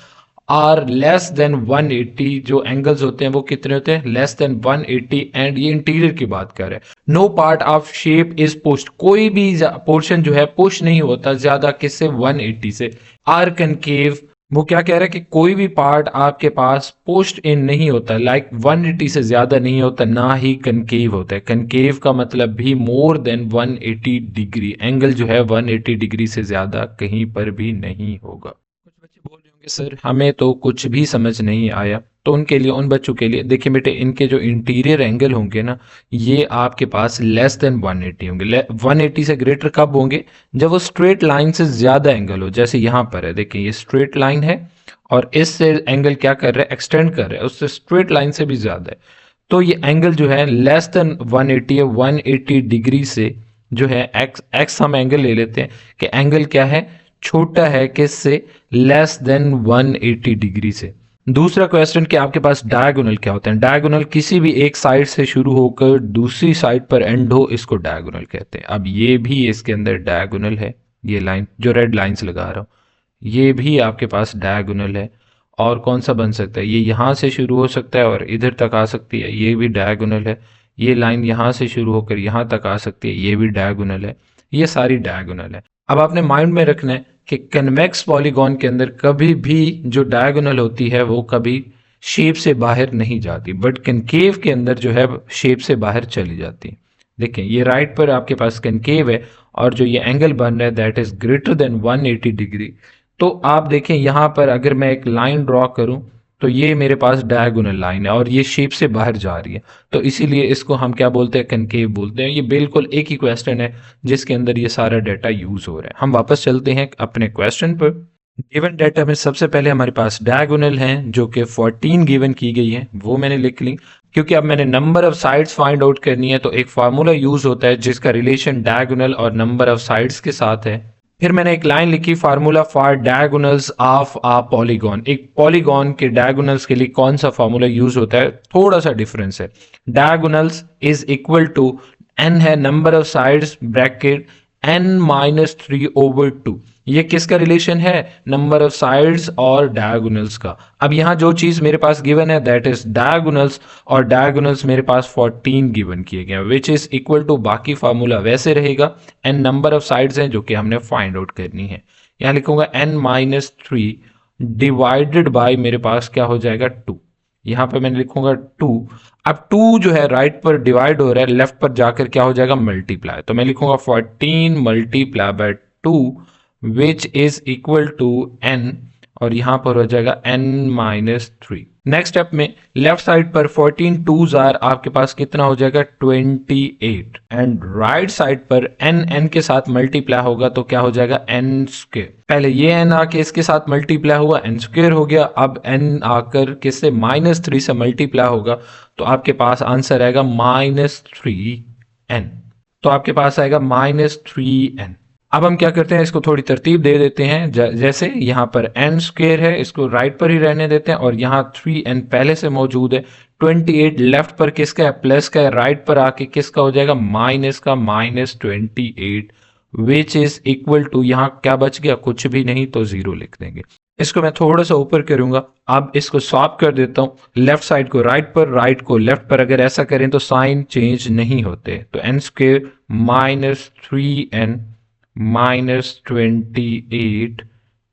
आर लेस देन 180, जो एंगल्स होते हैं वो कितने होते हैं, लेस देन 180, एंड ये इंटीरियर की बात कर रहे हैं। No part of shape is pushed, कोई भी पोर्शन जो है पुश नहीं होता ज्यादा किससे, 180 से। आर कनकेव, वो क्या कह रहा है कि कोई भी पार्ट आपके पास पोस्ट इन नहीं होता, लाइक 180 से ज्यादा नहीं होता, ना ही कनकेव होता है। कनकेव का मतलब भी मोर देन 180 डिग्री, एंगल जो है 180 डिग्री से ज्यादा कहीं पर भी नहीं होगा। कुछ बच्चे बोल रहे होंगे सर हमें तो कुछ भी समझ नहीं आया, तो उनके लिए, उन बच्चों के लिए देखिए बेटे, इनके जो इंटीरियर एंगल होंगे ना, ये आपके पास लेस देन 180 होंगे। 180 से ग्रेटर कब होंगे, जब वो स्ट्रेट लाइन से ज्यादा एंगल हो। जैसे यहां पर है, देखिए ये स्ट्रेट लाइन है और इससे एंगल क्या कर रहा है, एक्सटेंड कर रहा है, उससे स्ट्रेट लाइन से भी ज्यादा है। तो ये एंगल जो है लेस देन 180 है, 180 डिग्री से जो है एक्स हम एंगल ले लेते हैं कि एंगल क्या है, छोटा है किससे, लेस देन 180 डिग्री से। दूसरा क्वेश्चन कि आपके पास डायगोनल क्या होते हैं। डायगोनल किसी भी एक साइड से शुरू होकर दूसरी साइड पर एंड हो, इसको डायगोनल कहते हैं। अब ये भी इसके अंदर डायगोनल है, ये लाइन जो रेड लाइंस लगा रहा हूं, ये भी आपके पास डायगोनल है। और कौन सा बन सकता है, ये यहां से शुरू हो सकता है और इधर तक आ सकती है, ये भी डायगोनल है। ये लाइन यहां से शुरू होकर यहां तक आ सकती है, ये भी डायगोनल है। ये सारी डायगोनल है। अब आपने माइंड में रखना है कि कन्वेक्स पॉलीगॉन के अंदर कभी भी जो डायगोनल होती है वो कभी शेप से बाहर नहीं जाती, बट कनकेव के अंदर जो है शेप से बाहर चली जाती है। देखें ये राइट पर आपके पास कनकेव है और जो ये एंगल बन रहा है that is greater than 180 degree. तो आप देखें यहां पर अगर मैं एक लाइन ड्रॉ करूं तो ये मेरे पास डायगोनल लाइन है और ये शेप से बाहर जा रही है, तो इसीलिए इसको हम क्या बोलते हैं, कनकेव बोलते हैं। ये बिल्कुल एक ही क्वेश्चन है जिसके अंदर ये सारा डाटा यूज हो रहा है। हम वापस चलते हैं अपने क्वेश्चन पर। गिवन डाटा में सबसे पहले हमारे पास डायगोनल हैं जो कि 14 गिवन की गई है, वो मैंने लिख ली। क्योंकि अब मैंने number of sides find out करनी है तो एक फार्मूला यूज होता है जिसका रिलेशन डायगोनल और नंबर ऑफ साइड्स के साथ है। फिर मैंने एक लाइन लिखी, formula for diagonals of a polygon. एक पॉलीगॉन के डायगोनल्स के लिए कौन सा फार्मूला यूज होता है, थोड़ा सा डिफरेंस है। Diagonals is equal to n है number of sides bracket n-3/2। ये किसका रिलेशन है, नंबर ऑफ साइड्स और डायगोनल्स का। अब यहां जो चीज मेरे पास गिवन है दैट इज डायगोनल्स, और डायगोनल्स मेरे पास 14 गिवन किए गए, विच इज इक्वल टू, बाकी फार्मूला वैसे रहेगा, एन नंबर ऑफ साइड्स हैं जो कि हमने फाइंड आउट करनी है। यहां लिखूंगा n-3 डिवाइडेड बाय मेरे पास क्या हो जाएगा 2। यहां पर मैंने लिखूंगा 2। अब 2 जो है राइट पर डिवाइड हो रहा है, लेफ्ट पर जाकर क्या हो जाएगा, मल्टीप्लाई। तो मैं लिखूंगा 14 multiply by 2 which is equal to n, और यहां पर हो जाएगा n-3। नेक्स्ट स्टेप में लेफ्ट साइड पर 14 2s आर आपके पास कितना हो जाएगा 28, एंड राइट साइड पर n के साथ मल्टीप्लाई होगा तो क्या हो जाएगा n²। पहले ये n आके इसके साथ मल्टीप्लाई हुआ, n² हो गया। अब n आकर किससे, -3 से मल्टीप्लाई होगा तो आपके पास आंसर आएगा -3n। तो आपके पास आएगा -3n। अब हम क्या करते हैं, इसको थोड़ी तरतीब दे देते हैं। जैसे यहाँ पर n² है, इसको राइट पर ही रहने देते हैं, और यहाँ 3n पहले से मौजूद है। 28 लेफ्ट पर किसका है, प्लस का है, राइट पर आके किसका हो जाएगा, माइनस का, -28 विच इज इक्वल टू, यहाँ क्या बच गया, कुछ भी नहीं, तो 0 लिख देंगे। इसको मैं थोड़ा सा ऊपर करूंगा। अब इसको स्वैप कर देता हूं, लेफ्ट साइड को राइट पर, राइट को लेफ्ट पर। अगर ऐसा करें तो साइन चेंज नहीं होते, तो n² -3n -28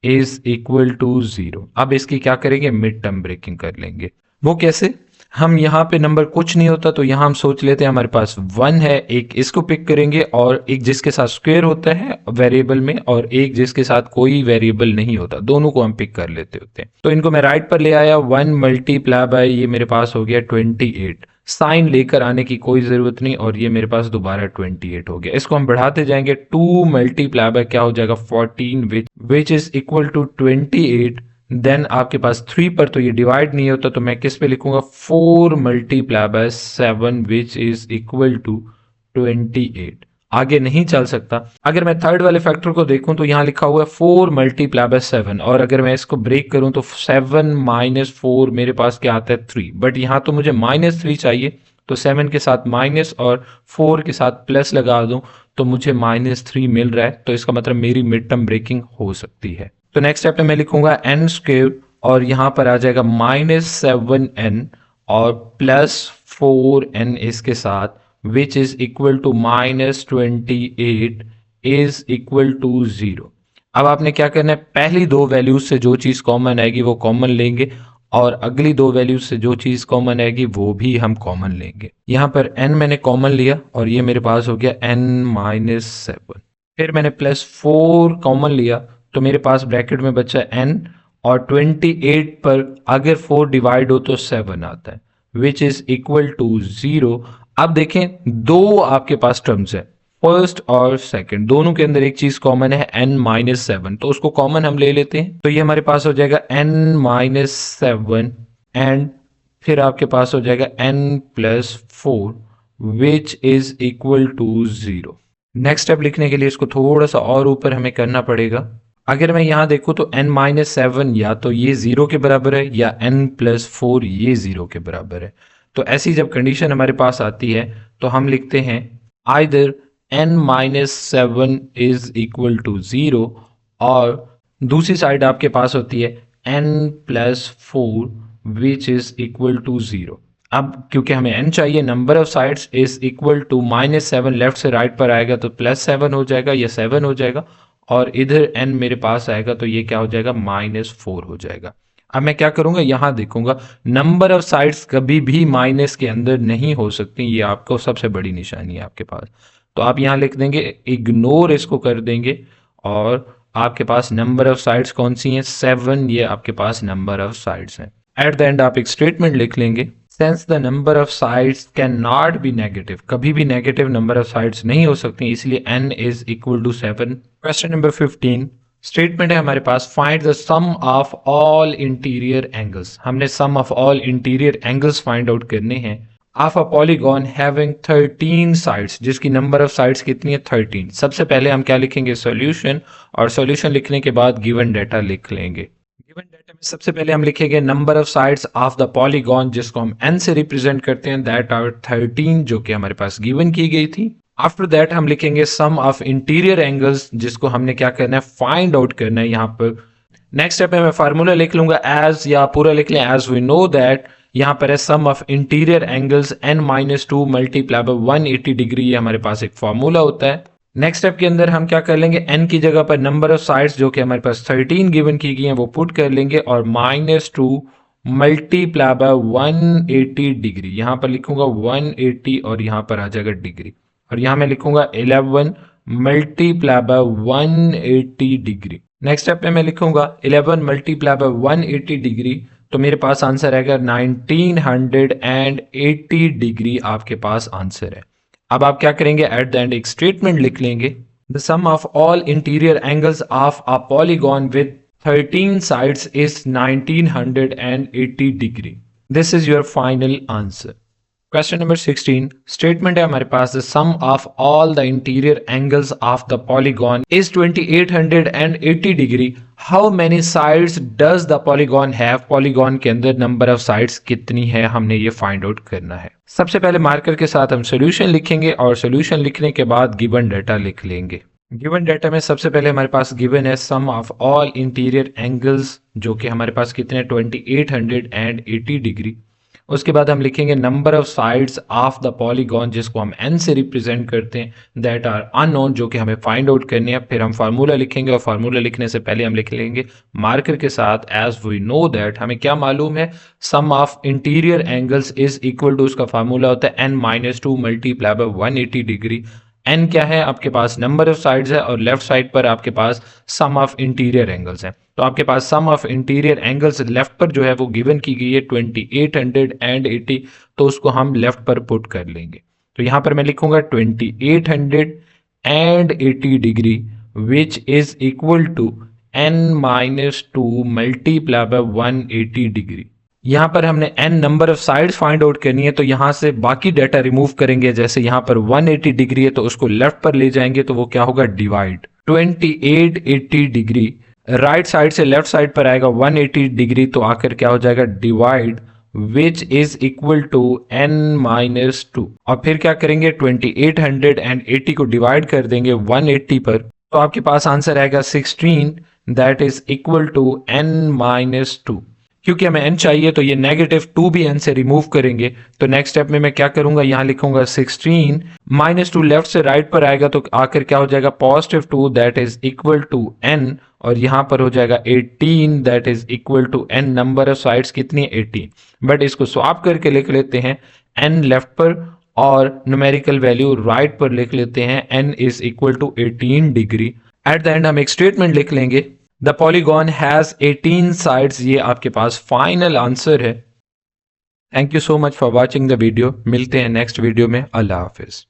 is equal to 0। अब इसकी क्या करेंगे, मिड टर्म ब्रेकिंग कर लेंगे। वो कैसे, हम यहाँ पे नंबर कुछ नहीं होता तो यहाँ हम सोच लेते हैं हमारे पास 1 है, एक इसको पिक करेंगे और एक जिसके साथ स्क्वायर होता है वेरिएबल में, और एक जिसके साथ कोई वेरिएबल नहीं होता, दोनों को हम पिक कर लेते होते हैं। तो इनको मैं राइट पर ले आया, 1 मल्टीप्लाई बाय ये मेरे पास हो गया 28। साइन लेकर आने की कोई ज़रूरत नहीं, और ये मेरे पास दोबारा 28 हो गया। इसको हम बढ़ाते जाएंगे, 2 मल्टीप्लाई बाय क्या हो जाएगा 14, which is equal to 28। Then आपके पास 3 पर तो ये डिवाइड नहीं होता, तो मैं किस पे लिखूंगा 4 multiply by 7 which is equal to 28। आगे नहीं चल सकता। अगर मैं थर्ड वाले फैक्टर को देखूं तो यहाँ लिखा हुआ है 4 मल्टीप्लाई बाय 7, और अगर मैं इसको ब्रेक करूं तो 7 माइनस 4 मेरे पास क्या आता है 3, बट यहाँ तो मुझे -3 चाहिए, तो 7 के साथ माइनस और 4 के साथ प्लस लगा दूं तो मुझे -3 मिल रहा है, तो इसका मतलब मेरी मिड टर्म ब्रेकिंग हो सकती है। तो नेक्स्ट स्टेप में मैं लिखूंगा n स्क्वायर, और यहाँ पर आ जाएगा -7n और +4n इसके साथ, which is equal to -28 is equal to 0। अब आपने क्या करना है, पहली दो वैल्यूज से जो चीज कॉमन आएगी वो कॉमन लेंगे, और अगली दो वैल्यूज से जो चीज कॉमन आएगी वो भी हम कॉमन लेंगे। यहाँ पर n मैंने कॉमन लिया और ये मेरे पास हो गया n-7। फिर मैंने +4 कॉमन लिया तो मेरे पास ब्रैकेट में बचा n, और 28 पर अगर 4 डिवाइड हो तो 7 आता है, विच इज इक्वल टू 0। अब देखें दो आपके पास टर्म्स है, फर्स्ट और सेकंड, दोनों के अंदर एक चीज कॉमन है n-7, तो उसको कॉमन हम ले लेते हैं, तो ये हमारे पास हो जाएगा n-7 एंड फिर आपके पास हो जाएगा n+4 which is equal to 0। Next step लिखने के लिए इसको थोड़ा सा और ऊपर हमें करना पड़ेगा। अगर मैं यहाँ देखूँ तो n-7 या तो ये 0 के बराबर है या n+4 ये 0 के बराबर है। तो ऐसी जब कंडीशन हमारे पास आती है तो हम लिखते हैं either n-7 is equal to 0, और दूसरी साइड आपके पास होती है n+4 which is equal to 0। अब क्योंकि हमें n चाहिए, number of sides is equal to -7 left से राइट पर आएगा तो +7 हो जाएगा या 7 हो जाएगा, और इधर n मेरे पास आएगा तो ये क्या हो जाएगा -4 हो जाएगा। अब मैं क्या करूंगा, यहां देखूंगा नंबर ऑफ साइड्स कभी भी माइनस के अंदर नहीं हो सकती, ये आपको सबसे बड़ी निशानी है आपके पास। तो आप यहां लिख देंगे, इग्नोर इसको कर देंगे, और आपके पास नंबर ऑफ साइड्स कौन सी हैं 7, ये आपके पास नंबर ऑफ साइड्स हैं। एट द एंड आप एक स्टेटमेंट लिख लेंगे, since the number of sides cannot be negative, कभी भी नेगेटिव नंबर ऑफ साइड्स नहीं हो सकती, इसलिए n is equal to 7। Question number 15 statement है हमारे पास, find the sum of all interior angles. हमने sum of all interior angles find out करने हैं of a polygon having 13 sides, जिसकी नंबर ऑफ साइड्स कितनी है 13। सबसे पहले हम क्या लिखेंगे सॉल्यूशन, और सॉल्यूशन लिखने के बाद गिवन डाटा लिख लेंगे। गिवन डाटा में सबसे पहले हम लिखेंगे number of sides of the polygon, जिसको हम n से रिप्रेजेंट करते हैं, दैट आर 13, जो कि हमारे पास गिवन की गई थी। आफ्टर दैट हम लिखेंगे सम ऑफ इंटीरियर एंगल्स, जिसको हमने क्या करना है फाइंड आउट करना है यहाँ पर। नेक्स्ट स्टेप में मैं फार्मूला लिख लूंगा एज, या पूरा लिख लें एज वी नो दैट, यहाँ पर है sum of interior angles n-2 multiply by 180 degree, ये हमारे पास एक फार्मूला होता है। नेक्स्ट स्टेप के अंदर हम क्या कर लेंगे, n की जगह पर नंबर ऑफ साइड्स जो कि हमारे पास 13 गिवन की गई हैं वो पुट कर लेंगे, और -2 मल्टीप्लाई बाय 180 डिग्री, यहाँ पर लिखूंगा 180 और यहाँ पर आ जाएगा डिग्री, और यहाँ मैं लिखूंगा 11 multiply by 180 degree. Next step में मैं लिखूंगा 11 मल्टीप्लाई बाय 180 डिग्री, तो मेरे पास आंसर आएगा 1980 डिग्री आपके पास आंसर है। अब आप क्या करेंगे, एट द एंड एक स्टेटमेंट लिख लेंगे, the sum of all interior angles of a polygon with 13 sides is 1980 degree. This is your final answer. Question number 16 statement है हमारे पास, the sum of all the interior angles of the polygon is 2880 degree. How many sides does the polygon have, polygon के अंदर नंबर ऑफ साइड्स कितनी है, हमने ये फाइंड आउट करना है। सबसे पहले मार्कर के साथ हम सोल्यूशन लिखेंगे, और सोल्यूशन लिखने के बाद गिवन डाटा लिख लेंगे। गिवन डाटा में सबसे पहले हमारे पास गिवन है sum of all interior angles, जो कि हमारे पास कितने 2880 डिग्री। उसके बाद हम लिखेंगे number of sides of the polygon, जिसको हम n से रिप्रेजेंट करते हैं, दैट आर अननोन, जो कि हमें फाइंड आउट करनी है। फिर हम फार्मूला लिखेंगे, और फार्मूला लिखने से पहले हम लिख लेंगे मार्कर के साथ एज वी नो दैट, हमें क्या मालूम है sum of interior angles is equal to, उसका फार्मूला होता है n-2 multiply by 180 degree. N क्या है आपके पास, नंबर ऑफ साइड्स है, और लेफ्ट साइड पर आपके पास सम ऑफ इंटीरियर एंगल्स है। तो आपके पास सम ऑफ इंटीरियर एंगल्स लेफ्ट पर जो है वो गिवन की गई है 2880, तो उसको हम लेफ्ट पर पुट कर लेंगे। तो यहां पर मैं लिखूंगा 2880 degree which is equal to n-2 multiply by 180 degree. यहां पर हमने n number of sides find out करनी है, तो यहां से बाकी डाटा रिमूव करेंगे। जैसे यहां पर 180 डिग्री है तो उसको लेफ्ट पर ले जाएंगे तो वो क्या होगा, डिवाइड 2880 डिग्री राइट साइड से लेफ्ट साइड पर आएगा 180 डिग्री, तो आकर क्या हो जाएगा, divide which is equal to n-2। और फिर क्या करेंगे, 2880 को डिवाइड कर देंगे 180 पर, तो आपके पास आंसर आएगा 16 that is equal to n-2। क्योंकि हमें n चाहिए तो ये -2 भी n से रिमूव करेंगे। तो नेक्स्ट स्टेप में मैं क्या करूंगा, यहां लिखूंगा 16 -2 लेफ्ट से राइट पर आएगा तो आकर क्या हो जाएगा, +2 that is equal to n, और यहां पर हो जाएगा 18 that is equal to n। Number of sides कितनी है, 18, बट इसको स्वैप करके लिख लेते हैं n लेफ्ट पर और न्यूमेरिकल वैल्यू राइट पर लिख लेते हैं n is equal to 18 degree. At the end हम एक स्टेटमेंट लिख लेंगे, द पॉलीगॉन हैज 18 साइड्स। ये आपके पास फाइनल आंसर है। Thank you so much for watching the video. मिलते हैं नेक्स्ट वीडियो में। अल्लाह हाफिज।